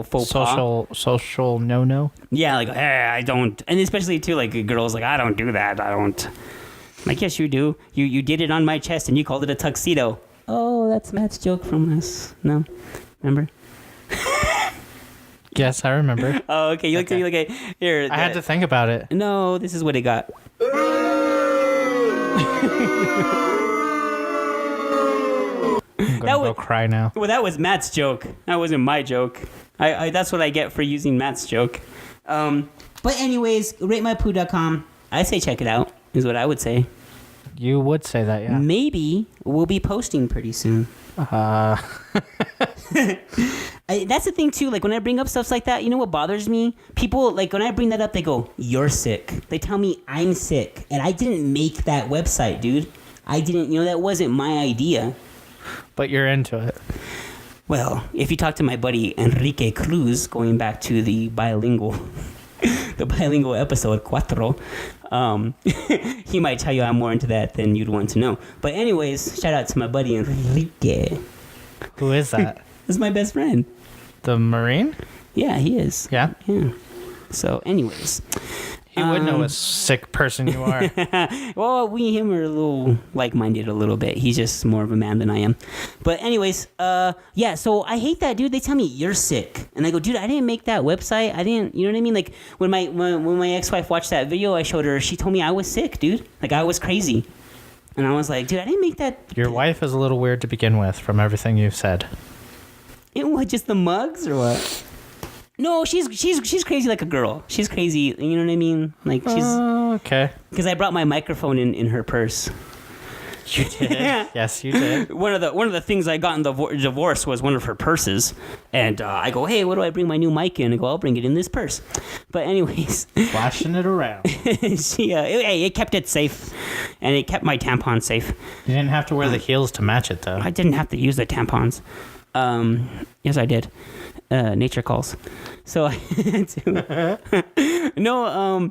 faux pas? Social no-no? Yeah, like, hey, I don't. And especially, too, like, girls, like, I don't do that. I don't. I'm like, yes, you do. You did it on my chest, and you called it a tuxedo. oh, that's Matt's joke from us. No, remember? Yes, I remember. Oh, okay. You looked at me like, here. I had to think about it. No, this is what it got. I'm gonna go cry now. Well, that was Matt's joke. That wasn't my joke. I that's what I get for using Matt's joke. But anyways, ratemypoo.com. I say check it out, is what I would say. You would say that, yeah. Maybe we'll be posting pretty soon. That's the thing too. Like when I bring up stuff like that, you know what bothers me? People like when I bring that up, they go, "You're sick." They tell me I'm sick, and I didn't make that website, dude. I didn't. You know, that wasn't my idea. But you're into it. Well, if you talk to my buddy Enrique Cruz, going back to the bilingual, the bilingual episode cuatro, he might tell you I'm more into that than you'd want to know. But anyways, shout out to my buddy Enrique. Who is that? This is my best friend. The Marine? Yeah, he is. Yeah? Yeah. So, anyways. He would know a sick person you are. Well, we and him are a little like-minded a little bit. He's just more of a man than I am. But anyways, yeah, so I hate that, dude. They tell me, you're sick. And I go, dude, I didn't make that website. I didn't, you know what I mean? Like, when my ex-wife watched that video I showed her, she told me I was sick, dude. Like, I was crazy. And I was like, dude, I didn't make that. Your wife is a little weird to begin with from everything you've said. What, just the mugs or what? No, she's crazy like a girl. She's crazy, you know what I mean? Like she's okay. Because I brought my microphone in her purse. You did. Yes, you did. One of the things I got in the divorce was one of her purses, and I go, hey, what do I bring my new mic in? I go, I'll bring it in this purse. But anyways, flashing it around. It kept it safe, and it kept my tampon safe. You didn't have to wear the heels to match it, though. I didn't have to use the tampons. Yes, I did. Nature calls. So I had to. No,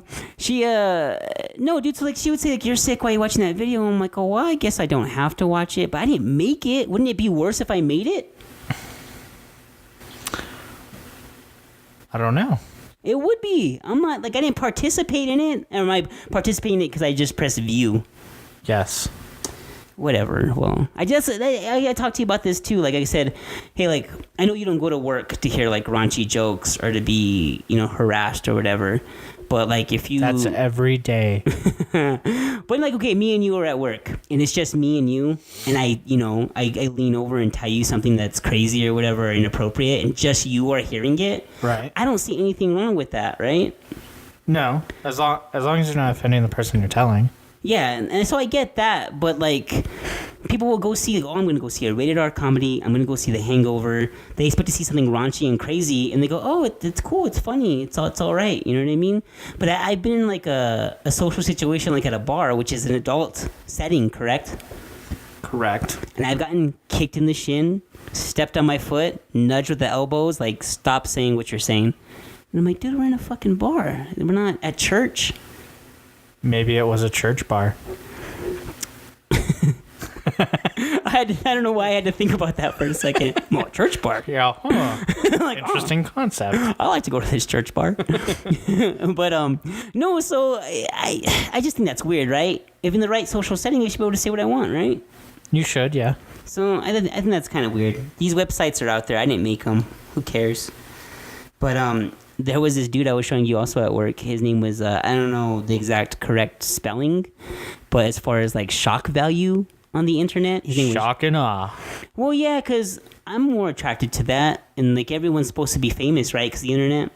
no, dude. So like, she would say like, "You're sick. Why are you watching that video?" I'm like, "Oh, well, I guess I don't have to watch it, but I didn't make it. Wouldn't it be worse if I made it?" I don't know. It would be. I'm not like I didn't participate in it. Or am I participating in it because I just pressed view? Yes. Whatever. Well, I talked to you about this too. Like I said, hey, like I know you don't go to work to hear like raunchy jokes or to be, you know, harassed or whatever. But like if you that's every day. But like okay, me and you are at work and it's just me and you, and I lean over and tell you something that's crazy or whatever, or inappropriate, and just you are hearing it. Right. I don't see anything wrong with that, right? No, as long as you're not offending the person you're telling. Yeah, and so I get that, but like, people will go see, oh, I'm going to go see a rated R comedy, I'm going to go see The Hangover, they expect to see something raunchy and crazy, and they go, oh, it's cool, it's funny, it's all right, you know what I mean? But I've been in like a social situation, like at a bar, which is an adult setting, correct? Correct. And I've gotten kicked in the shin, stepped on my foot, nudged with the elbows, like, stop saying what you're saying. And I'm like, dude, we're in a fucking bar, we're not at church. Maybe it was a church bar. I don't know why I had to think about that for a second. Well, a church bar. Yeah. Huh. Like, interesting concept. I like to go to this church bar. But no, so I just think that's weird, right? If in the right social setting, I should be able to say what I want, right? You should, yeah. So I think that's kind of weird. These websites are out there. I didn't make them. Who cares? But there was this dude I was showing you also at work. His name was, I don't know the exact correct spelling, but as far as like shock value on the internet, his name shock and awe. Well, yeah, because I'm more attracted to that. And like everyone's supposed to be famous, right? Because the internet.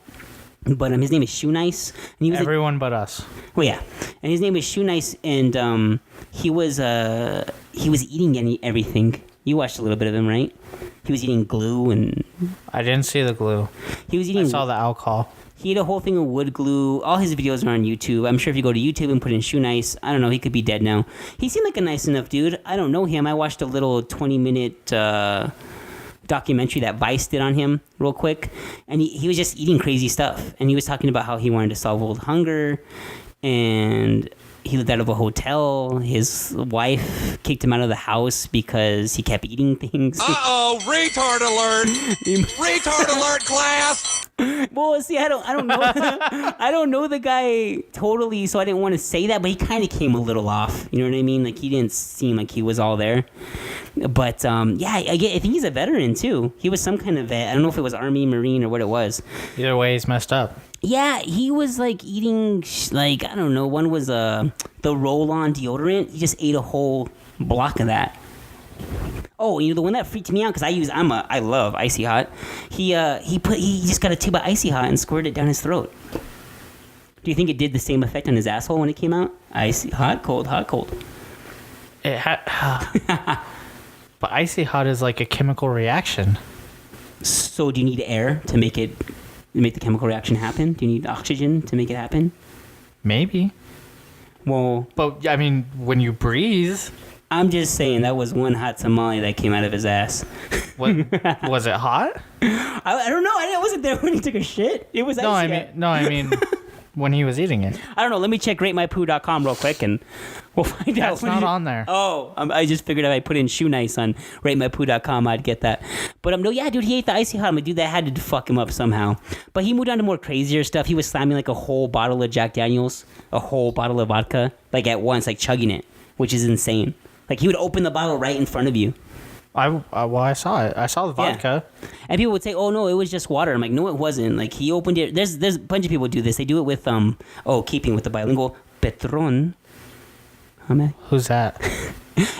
But his name is Shoe Nice. And he was everyone but us. Well, yeah. And his name is Shoe Nice. And he was eating everything. You watched a little bit of him, right? He was eating glue and... I didn't see the glue. He was eating... I saw the alcohol. He ate a whole thing of wood glue. All his videos are on YouTube. I'm sure if you go to YouTube and put in Shoe Nice, I don't know, he could be dead now. He seemed like a nice enough dude. I don't know him. I watched a little 20-minute documentary that Vice did on him real quick. And he was just eating crazy stuff. And he was talking about how he wanted to solve world hunger. And... he lived out of a hotel. His wife kicked him out of the house because he kept eating things. Uh-oh, retard alert! Retard alert, class! Well, see, I don't know. I don't know the guy totally, so I didn't want to say that, but he kind of came a little off. You know what I mean? Like, he didn't seem like he was all there. But yeah, I think he's a veteran too. He was some kind of vet. I don't know if it was Army, Marine, or what it was. Either way, he's messed up. Yeah, he was like eating like, I don't know. One was the roll-on deodorant. He just ate a whole block of that. Oh, you know the one that freaked me out because I love Icy Hot. He just got a tube of Icy Hot and squirted it down his throat. Do you think it did the same effect on his asshole when it came out? Icy hot, cold, hot, cold. It had, but Icy Hot is like a chemical reaction. So do you need air to make the chemical reaction happen? Do you need oxygen to make it happen? Maybe. Well, But I mean, when you breathe, I'm just saying that was one hot tamale that came out of his ass. what was it hot? I don't know. I wasn't there when he took a shit. It was Icy Hot. I mean when he was eating it. I don't know. Let me check ratemypoo.com real quick and we'll find out. That's not on there. Oh, I just figured if I put in shoe nice on ratemypoo.com, I'd get that. But no, yeah, dude, he ate the Icy Hot. I'm like, dude, that had to fuck him up somehow. But he moved on to more crazier stuff. He was slamming like a whole bottle of Jack Daniels, a whole bottle of vodka, like at once, like chugging it, which is insane. Like he would open the bottle right in front of you. I saw it. I saw the vodka. Yeah. And people would say, "Oh no, it was just water." I'm like, "No, it wasn't." Like he opened it. There's a bunch of people who do this. They do it with keeping with the bilingual, Petron. Who's that?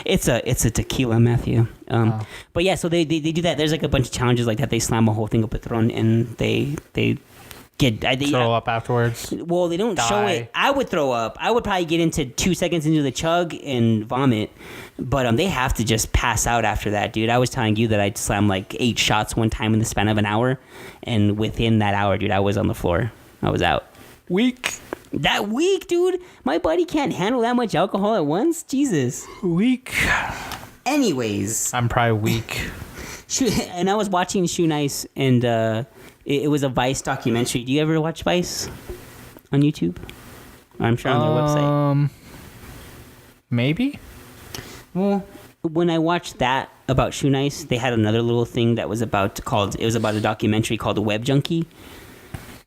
It's a tequila, Matthew. But yeah, so they do that. There's like a bunch of challenges like that. They slam a whole thing of Petron and they throw up afterwards. Well, they don't show it. I would throw up. I would probably get into 2 seconds into the chug and vomit. But they have to just pass out after that, dude. I was telling you that I slammed like 8 shots one time in the span of an hour. And within that hour, dude, I was on the floor. I was out. Weak. That weak, dude. My body can't handle that much alcohol at once. Jesus. Weak. Anyways. I'm probably weak. And I was watching Shoe Nice, and it was a Vice documentary. Do you ever watch Vice on YouTube? I'm sure on their website. Maybe. Well, when I watched that about Shoe Nice, they had another little thing that was about a documentary called The Web Junkie,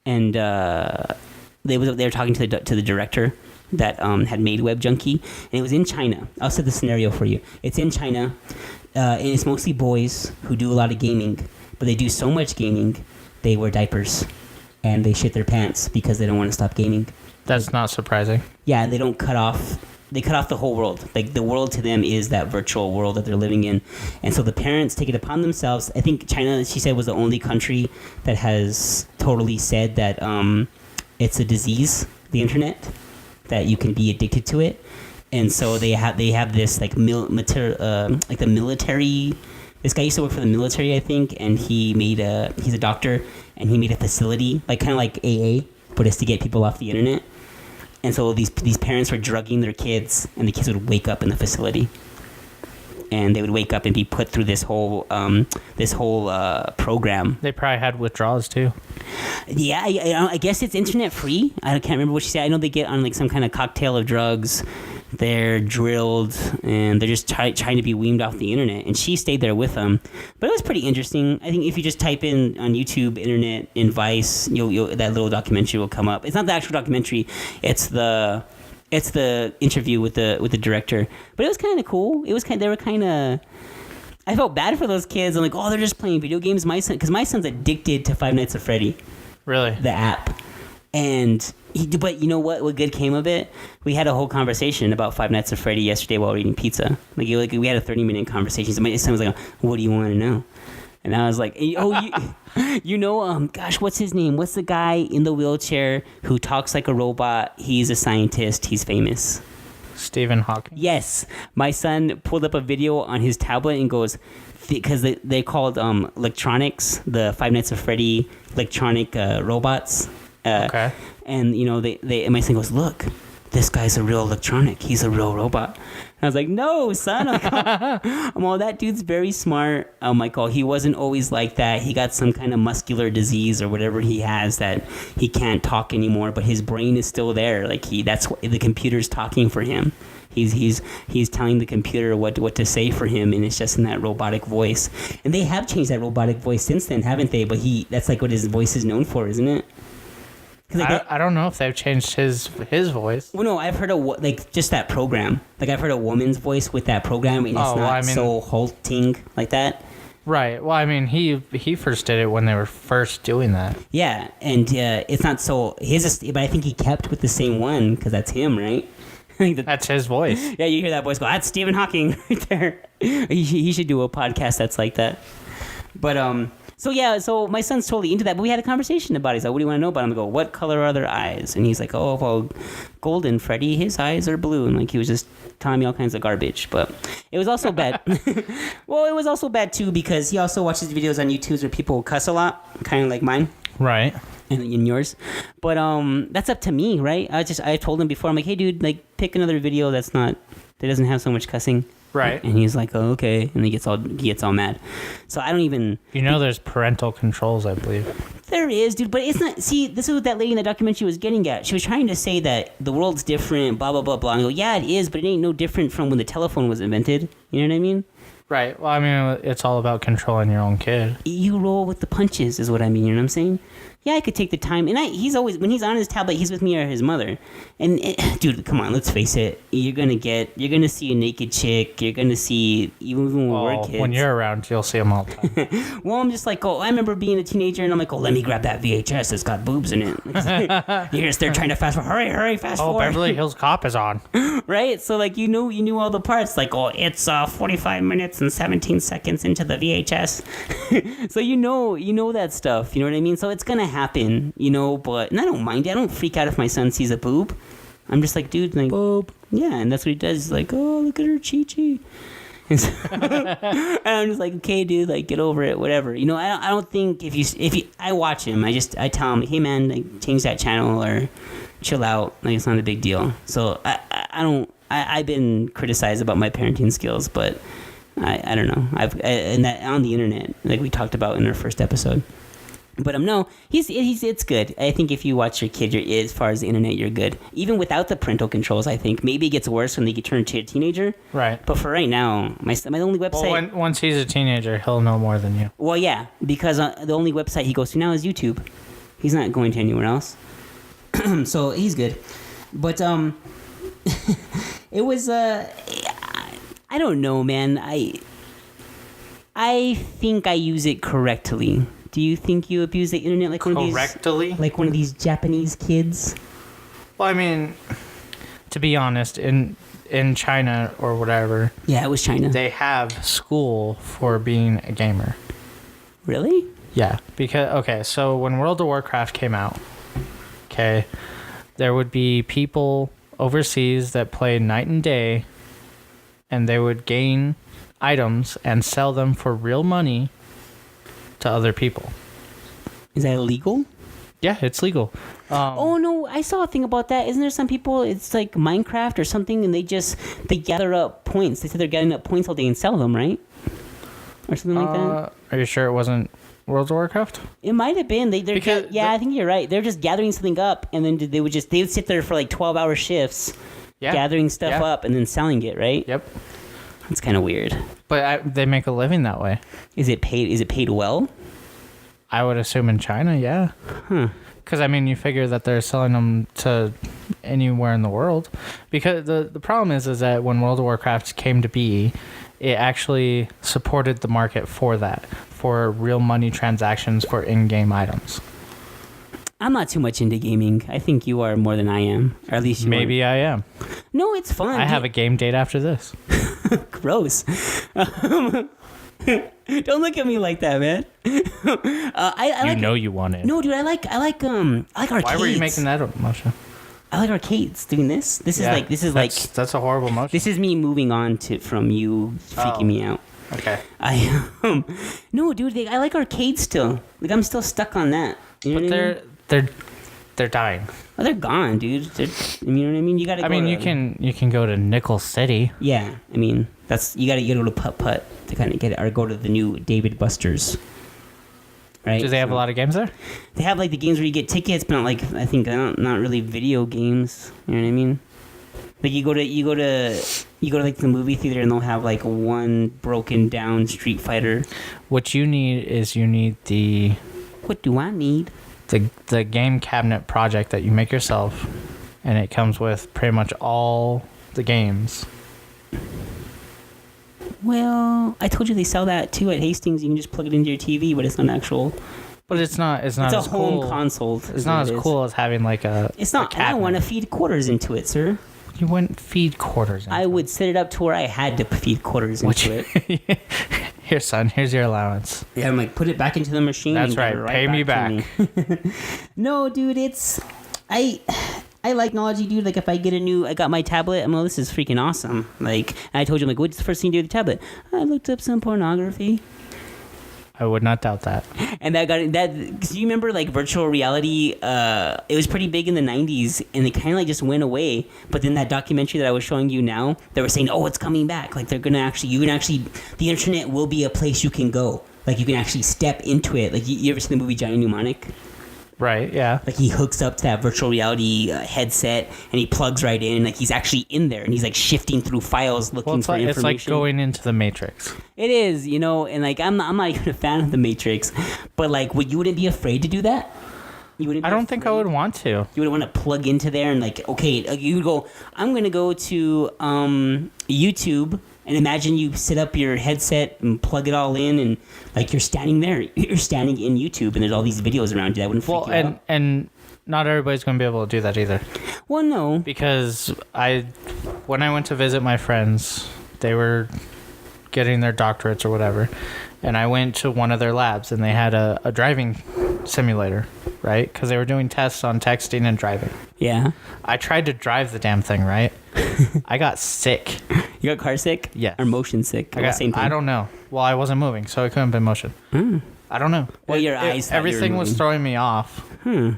and they were talking to the director that had made Web Junkie, and it was in China. I'll set the scenario for you. It's in China, and it's mostly boys who do a lot of gaming, but they do so much gaming, they wear diapers, and they shit their pants because they don't want to stop gaming. That's not surprising. Yeah, they cut off the whole world. Like the world to them is that virtual world that they're living in. And so the parents take it upon themselves. I think China, she said, was the only country that has totally said that it's a disease, the internet, that you can be addicted to it. And so they have this like like the military. This guy used to work for the military, I think, and he's a doctor, and he made a facility, like kind of like AA, but it's to get people off the internet. And so these parents were drugging their kids, and the kids would wake up in the facility, and they would wake up and be put through this whole program. They probably had withdrawals too. Yeah, I guess it's internet free. I can't remember what she said. I know they get on like some kind of cocktail of drugs. They're drilled, and they're just trying to be weaned off the internet. And she stayed there with them. But it was pretty interesting. I think if you just type in on YouTube, internet, in Vice, that little documentary will come up. It's not the actual documentary. It's the interview with the director. But it was kind of cool. They were kind of... I felt bad for those kids. I'm like, oh, they're just playing video games. Because my son's addicted to Five Nights at Freddy. Really? The app. And... But you know what good came of it? We had a whole conversation about Five Nights at Freddy yesterday while we were eating pizza. Like we had a 30-minute conversation. My son was like, what do you want to know? And I was like, gosh, what's his name? What's the guy in the wheelchair who talks like a robot? He's a scientist. He's famous. Stephen Hawking. Yes. My son pulled up a video on his tablet and goes, because they called electronics, the Five Nights at Freddy electronic robots. Okay. And and my son goes, look, this guy's a real electronic. He's a real robot. And I was like, no, son. I'm all, that dude's very smart. I'm like, oh, he wasn't always like that. He got some kind of muscular disease or whatever he has that he can't talk anymore, but his brain is still there. Like that's what the computer's talking for him. He's telling the computer what to say for him, and it's just in that robotic voice. And they have changed that robotic voice since then, haven't they? But that's like what his voice is known for, isn't it? 'Cause, like, I don't know if they've changed his voice. well, no, I've heard like just that program. Like I've heard a woman's voice with that program, and it's Oh, well, not I mean- so halting like that. Right. Well, I mean, he first did it when they were first doing that. Yeah, and it's not so his, but I think he kept with the same one because that's him, right? I think That's his voice. yeah, you hear that voice go, that's Stephen Hawking right there. He should do a podcast that's like that. But so yeah, so my son's totally into that. But we had a conversation about it. He's like, what do you want to know about him? I go, what color are their eyes? And he's like, oh, well, Golden Freddy, his eyes are blue. And like he was just telling me all kinds of garbage. But it was also bad. Well, it was also bad too because he also watches videos on YouTube where people cuss a lot, kind of like mine. Right. And in yours, but that's up to me, right? I told him before, I'm like, hey dude, like pick another video that doesn't have so much cussing. Right. And he's like, oh, okay, and he gets all mad. So I don't even. There's parental controls, I believe. There is, dude, but it's not. See, this is what that lady in the documentary was getting at. She was trying to say that the world's different, blah blah blah blah. And I go, yeah, it is, but it ain't no different from when the telephone was invented. You know what I mean? Right. Well, I mean, it's all about controlling your own kid. You roll with the punches, is what I mean. You know what I'm saying? Yeah, I could take the time, and he's always, when he's on his tablet, he's with me or his mother. And dude, come on, let's face it. You're gonna see a naked chick. You're gonna see even when we're kids. When you're around, you'll see them all the time. Well, I'm just like, oh, I remember being a teenager, and I'm like, oh, let me grab that VHS. It's got boobs in it. You're just there trying to fast forward. Hurry, fast forward. Beverly Hills Cop is on. Right? So like you knew all the parts. Like, oh, it's 45 minutes and 17 seconds into the VHS. So you know that stuff. You know what I mean? So it's gonna happen. But and I don't mind it. I don't freak out if my son sees a boob. I'm just like, dude, like, boob. Yeah, and that's what he does. He's like, oh, look at her chi-chi. And, and I'm just like, okay, dude, like, get over it, whatever. I don't think if you, I watch him, I tell him, hey man, like, change that channel or chill out. Like, it's not a big deal. So I've been criticized about my parenting skills, but I don't know. And that on the internet, like we talked about in our first episode. But no, it's good. I think if you watch your kid, as far as the internet, you're good. Even without the parental controls, I think maybe it gets worse when they turn to a teenager. Right. But for right now, my only website. Well, once he's a teenager, he'll know more than you. Well, yeah, because the only website he goes to now is YouTube. He's not going to anywhere else. So he's good. But it was I don't know, man. I think I use it correctly. Do you think you abuse the internet like one of these Japanese kids? Well, I mean, to be honest, in China or whatever. Yeah, it was China. They have school for being a gamer. Really? Yeah, because so when World of Warcraft came out, there would be people overseas that played night and day, and they would gain items and sell them for real money to other people. Is that illegal? Yeah, it's legal. Oh no, I saw a thing about that. Isn't there some people, it's like Minecraft or something, and they gather up points. They said they're gathering up points all day and sell them, right? Or something like that. Are you sure it wasn't World of Warcraft? It might have been. I think you're right. They're just gathering something up, and then they would sit there for like 12-hour shifts, gathering stuff up and then selling it, right? Yep. That's kind of weird. But they make a living that way. Is it paid well? I would assume in China, yeah. Because, I mean, you figure that they're selling them to anywhere in the world. Because the problem is that when World of Warcraft came to be, it actually supported the market for that, for real money transactions for in-game items. I'm not too much into gaming. I think you are more than I am. Or at least Maybe I am. No, it's fun. I have a game date after this. Gross. Don't look at me like that, man. You want it. No, dude, I like arcades. Why were you making that motion? I like arcades. Doing this. This is that's a horrible motion. This is me moving on from you freaking me out. Okay. No, dude, I like arcades still. Like I'm still stuck on that. You know what I mean? They're dying. Oh, they're gone, dude. You know what I mean? You gotta. You can go to Nickel City. Yeah, I mean you gotta go to Putt Putt to kind of get it, or go to the new David Buster's. Right? Do they have a lot of games there? They have like the games where you get tickets, but not really video games. You know what I mean? Like you go to like the movie theater and they'll have like one broken down Street Fighter. What you need is the. What do I need? the game cabinet project that you make yourself, and it comes with pretty much all the games. Well, I told you they sell that too at Hastings. You can just plug it into your TV, but it's not actual. But it's not. It's not. It's as a home cool. console. It's not as cool as having like a. It's not. A cabinet. I want to feed quarters into it, sir. You wouldn't feed quarters. I would set it up to where I had to feed quarters into it. Here, son. Here's your allowance. Yeah, I'm like, put it back into the machine. That's and right. Pay me back. No, dude, it's I like technology, dude. Like, if I got my tablet, I'm like, this is freaking awesome. Like, and I told you, I'm like, what's the first thing you do with the tablet? I looked up some pornography. I would not doubt that. And that got that. Cause you remember, like, virtual reality? It was pretty big in the '90s, and it kind of like just went away. But then that documentary that I was showing you now, they were saying, oh, it's coming back. Like, the internet will be a place you can go. Like, you can actually step into it. Like, you ever seen the movie Johnny Mnemonic? Right, yeah. Like, he hooks up to that virtual reality headset, and he plugs right in. Like, he's actually in there, and he's, like, shifting through files looking for information. It's like going into the Matrix. It is, you know, and, like, I'm not even a fan of the Matrix, but, like, you wouldn't be afraid to do that? You wouldn't. I don't think I would want to. You would want to plug into there and, like, okay, you would go, I'm going to go to YouTube. And imagine you set up your headset and plug it all in, and like you're standing there, you're standing in YouTube, and there's all these videos around you. That wouldn't freak you out. And not everybody's going to be able to do that either. Well, no, because when I went to visit my friends, they were getting their doctorates or whatever, and I went to one of their labs, and they had a driving simulator, right? Because they were doing tests on texting and driving. Yeah. I tried to drive the damn thing, right? I got sick. You got car sick? Yes. Or motion sick? Same thing? I don't know. Well, I wasn't moving, so it couldn't have been motion. I don't know. Well, your eyes. Everything was throwing me off. I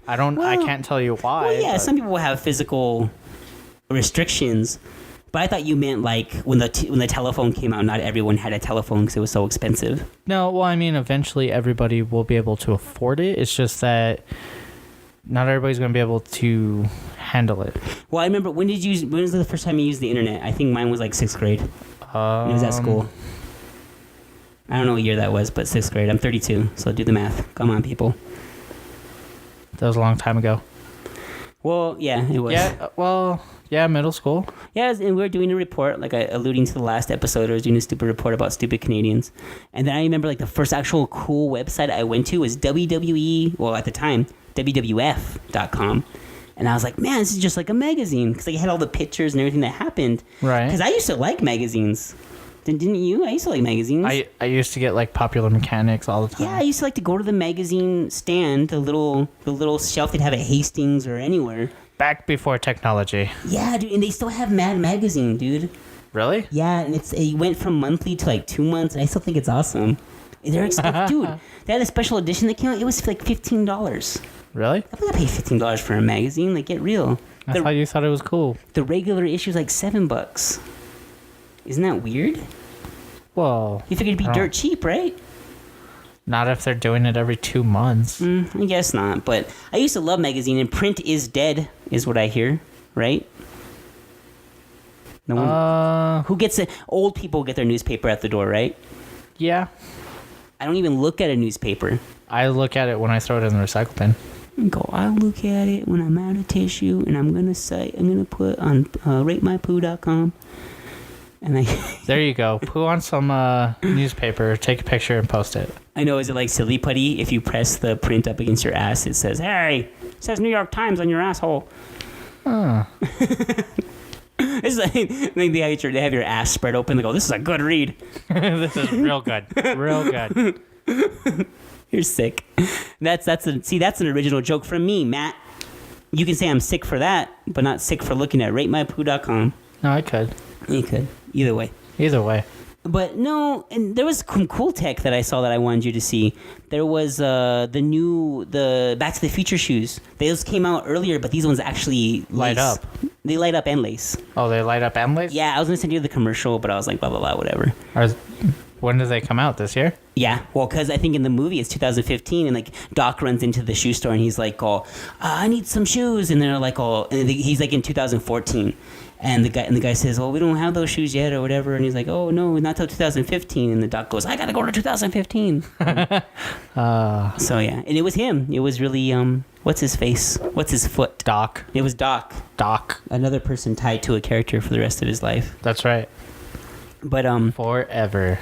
can't tell you why. Well, yeah, some people have physical restrictions, but I thought you meant like when the telephone came out, not everyone had a telephone because it was so expensive. No, well, I mean, eventually everybody will be able to afford it. It's just that not everybody's going to be able to handle it. Well, I remember, when was the first time you used the internet? I think mine was like 6th grade. It was at school. I don't know what year that was, but 6th grade. I'm 32, so do the math. Come on, people. That was a long time ago. Well, yeah, it was. Yeah, middle school. Yeah, and we were doing a report, like alluding to the last episode, I was doing a stupid report about stupid Canadians. And then I remember, like, the first actual cool website I went to was WWE, well, at the time, WWF.com. And I was like, man, this is just like a magazine. Because they had all the pictures and everything that happened. Right. Because I used to like magazines. Didn't you? I used to like magazines. I used to get, like, Popular Mechanics all the time. Yeah, I used to like to go to the magazine stand, the little shelf they'd have at Hastings or anywhere. Back before technology. Yeah, dude, and they still have Mad Magazine, dude. Really? Yeah, and it went from monthly to like 2 months, and I still think it's awesome. They're expensive, dude. They had a special edition that came out. It was like $15. Really? I think I paid $15 for a magazine. Like, get real. I thought you thought it was cool. The regular issue is like $7. Isn't that weird? Well, You figured it'd be dirt cheap, right? Not if they're doing it every 2 months. I guess not. But I used to love magazine, and print is dead, is what I hear, right? No one. Who gets it? Old people get their newspaper at the door, right? Yeah. I don't even look at a newspaper. I look at it when I throw it in the recycle bin. And go, I'll look at it when I'm out of tissue, and I'm gonna put on ratemypoo.com. And there you go. Poo on some newspaper, take a picture, and post it. I know, is it like silly putty? If you press the print up against your ass, it says, hey, it says New York Times on your asshole. Huh. It's like they have your ass spread open. They go, this is a good read. This is real good. Real good. You're sick. That's an original joke from me, Matt. You can say I'm sick for that, but not sick for looking at ratemypoo.com. No, I could. You could. Either way. Either way. But no, and there was some cool tech that I saw that I wanted you to see. There was the Back to the Future shoes. Those came out earlier, but these ones actually light up. They light up and lace. Oh, they light up and lace? Yeah, I was going to send you the commercial, but I was like, blah, blah, blah, whatever. When do they come out? This year? Yeah, well, because I think in the movie it's 2015, and like Doc runs into the shoe store and he's like, "Oh, I need some shoes," and they're like, "Oh," and he's like in 2014, and the guy says, "Well, we don't have those shoes yet or whatever," and he's like, "Oh no, not till 2015," and the Doc goes, "I gotta go to 2015." So yeah, and it was him. It was really what's his face? What's his foot? Doc. It was Doc. Another person tied to a character for the rest of his life. That's right. But forever.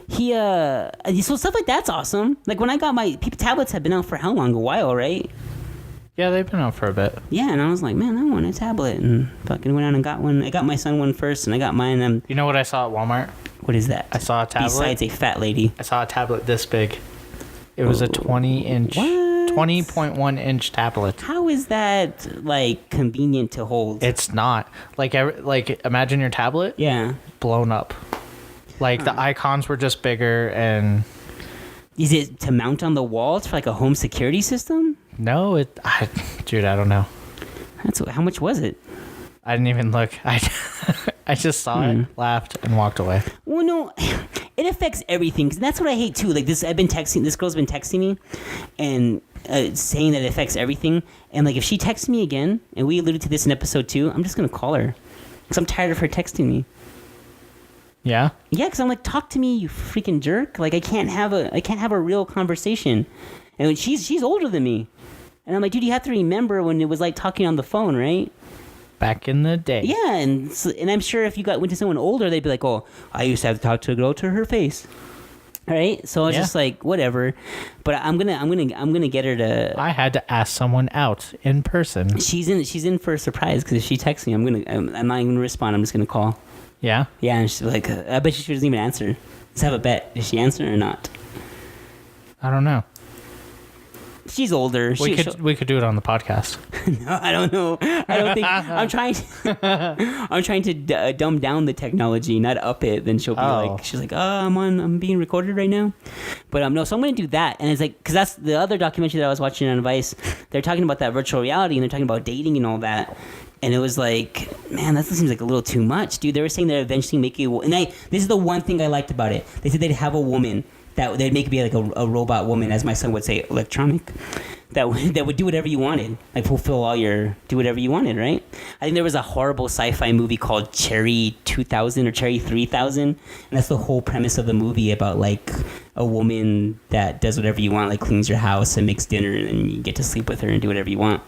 He so stuff like that's awesome. Like when I got my tablets have been out for how long? A while, right? Yeah, they've been out for a bit. Yeah, and I was like, man, I want a tablet, and fucking went out and got one. I got my son one first, and I got mine. You know what I saw at Walmart? What is that? I saw a tablet. Besides a fat lady. I saw a tablet this big. It was a 20-inch, 20.1-inch tablet. How is that like convenient to hold? It's not like imagine your tablet. Yeah. Blown up. Like the icons were just bigger and. Is it to mount on the walls for like a home security system? No, dude, I don't know. How much was it? I didn't even look. I just saw it, laughed, and walked away. Well, no, it affects everything. 'Cause that's what I hate too. Like this, this girl's been texting me, and saying that it affects everything. And like if she texts me again, and we alluded to this in episode 2, I'm just gonna call her, because I'm tired of her texting me. Yeah. Yeah, because I'm like, talk to me, you freaking jerk. Like I can't have a real conversation. And she's older than me, and I'm like, dude, you have to remember when it was like talking on the phone, right? Back in the day. Yeah, and I'm sure if you went to someone older, they'd be like, oh, I used to have to talk to a girl to her face. All right, so I was just like, whatever. But I'm gonna get her to. I had to ask someone out in person. She's in for a surprise, because if she texts me, I'm not even gonna respond. I'm just gonna call. Yeah. Yeah, and she's like, I bet she doesn't even answer. Let's have a bet. Does she answer or not? I don't know. She's older. We could do it on the podcast. No, I don't know. I don't think I'm trying to dumb down the technology, not up it. Then she'll be like, she's like, I'm being recorded right now. But no, so I'm gonna do that. And it's like, because that's the other documentary that I was watching on Vice. They're talking about that virtual reality, and they're talking about dating and all that. And it was like, man, that seems like a little too much, dude. They were saying they're eventually making this is the one thing I liked about it. They said they'd have a woman that they'd make it be like a robot woman, as my son would say, electronic, that would do whatever you wanted, like do whatever you wanted, right? I think there was a horrible sci-fi movie called Cherry 2000 or Cherry 3000, and that's the whole premise of the movie, about like a woman that does whatever you want, like cleans your house and makes dinner, and you get to sleep with her and do whatever you want.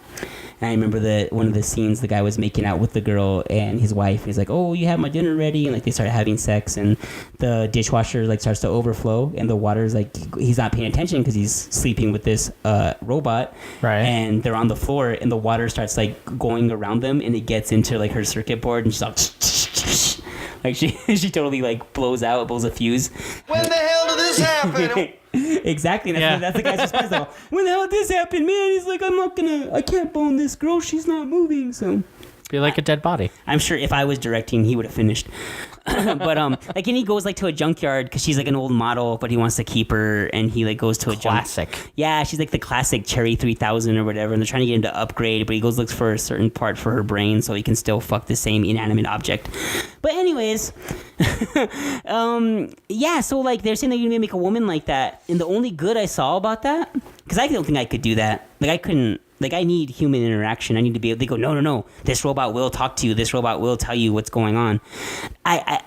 And I remember one of the scenes, the guy was making out with the girl and his wife. And he's like, "Oh, you have my dinner ready," and like they start having sex, and the dishwasher like starts to overflow, and the water's like, he's not paying attention because he's sleeping with this robot, right? And they're on the floor, and the water starts like going around them, and it gets into like her circuit board, and she's like she totally like blows a fuse. When the hell did this happen? Exactly. That's the guy's response. Though. When the hell did this happen, man? He's like, I can't bone this girl. She's not moving. So be like a dead body. I'm sure if I was directing, he would have finished. But like, and he goes like to a junkyard because she's like an old model, but he wants to keep her, and he like goes to a classic. Yeah, she's like the classic Cherry 3000 or whatever, and they're trying to get him to upgrade, but he looks for a certain part for her brain so he can still fuck the same inanimate object. But anyways, yeah, so like they're saying they're gonna make a woman like that, and the only good I saw about that, because I don't think I could do that. Like I couldn't. Like, I need human interaction. I need to be able to go, no. This robot will talk to you. This robot will tell you what's going on. I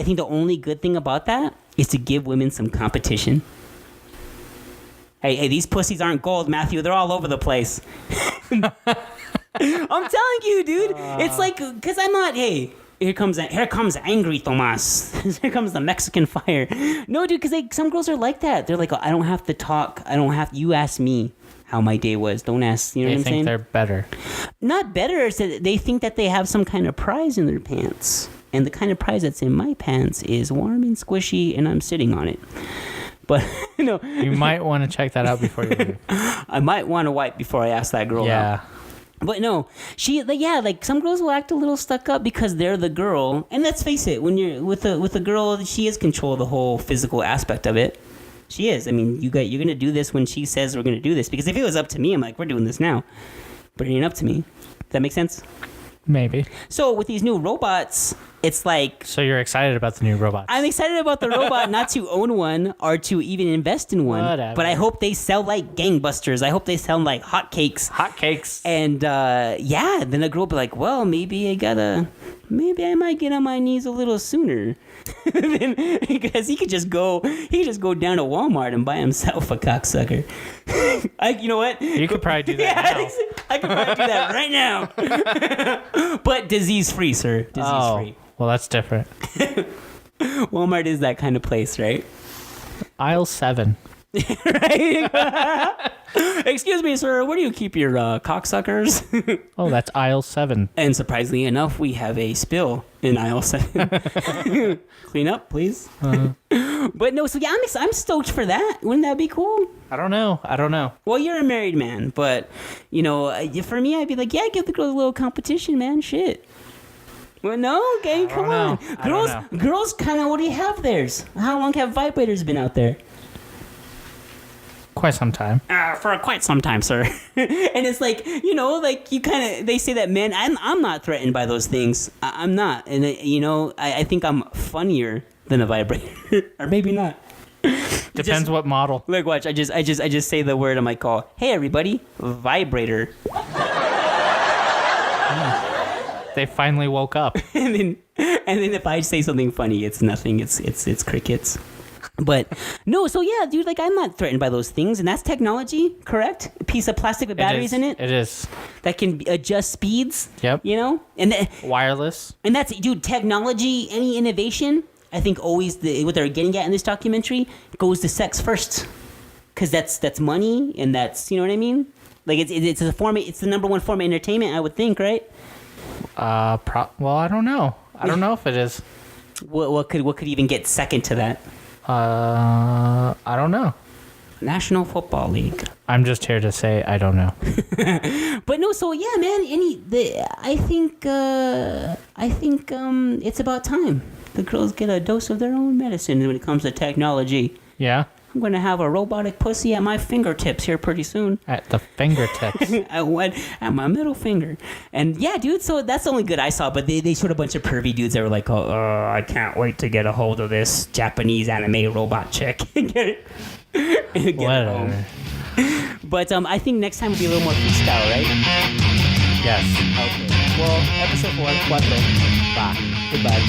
think the only good thing about that is to give women some competition. Hey, these pussies aren't gold, Matthew. They're all over the place. I'm telling you, dude. It's like, because I'm not, hey, here comes angry Tomas. Here comes the Mexican fire. No, dude, because some girls are like that. They're like, I don't have to talk. You ask me how my day was. Don't ask, you know what I'm saying? They think they're better. Not better. They think that they have some kind of prize in their pants. And the kind of prize that's in my pants is warm and squishy, and I'm sitting on it. But, you might want to check that out before you leave. I might want to wipe before I ask that girl out. But no, like some girls will act a little stuck up because they're the girl. And let's face it, when you're with a girl, she is control of the whole physical aspect of it. She is. I mean, you're going to do this when she says we're going to do this. Because if it was up to me, I'm like, we're doing this now. But it ain't up to me. Does that make sense? Maybe. So with these new robots, it's like So you're excited about the new robots? I'm excited about the robot, not to own one or to even invest in one. Whatever. But I hope they sell like gangbusters. I hope they sell like hotcakes. Hotcakes. And then the girl will be like, well, maybe I might get on my knees a little sooner. Because he could just go down to Walmart and buy himself a cocksucker. You know what? You could probably do that now. I could probably do that right now. But disease-free, sir. Disease-free. Well, that's different. Walmart is that kind of place, right? Aisle 7. Right? Excuse me, sir. Where do you keep your cocksuckers? Oh, that's aisle 7. And surprisingly enough, we have a spill in aisle 7. Clean up, please. But no, so yeah, I'm stoked for that. Wouldn't that be cool? I don't know. Well, you're a married man, but, for me, I'd be like, yeah, give the girls a little competition, man. Shit. Well, no, gang, come on. Girls kind of already have theirs. How long have vibrators been out there? Quite some time. For quite some time, sir. And it's like, they say that men, I'm not threatened by those things. I'm not. And, I think I'm funnier than a vibrator. Or maybe not. Depends what model. Look, watch. I just say the word on my call. Hey, everybody, vibrator. They finally woke up. and then if I say something funny, it's nothing. It's crickets. But no, so yeah, dude, like I'm not threatened by those things, and that's technology, correct? A piece of plastic with batteries in it. It is. That can adjust speeds. Yep. And wireless. And that's, dude, technology, any innovation, I think always what they're getting at in this documentary goes to sex first, because that's money, and that's, you know what I mean? Like it's the number one form of entertainment, I would think, right? Well, I don't know. I don't know if it is. What could even get second to that? I don't know. National Football League. I'm just here to say I don't know. But no, so yeah, man. I think it's about time the girls get a dose of their own medicine when it comes to technology. Yeah. I'm gonna have a robotic pussy at my fingertips here pretty soon. At the fingertips. At my middle finger. And yeah, dude, so that's the only good I saw, but they showed a bunch of pervy dudes that were like, I can't wait to get a hold of this Japanese anime robot chick. Get it Whatever. But I think next time will be a little more freestyle, right? Yes. Okay. Well, episode 4. Bye. Goodbye.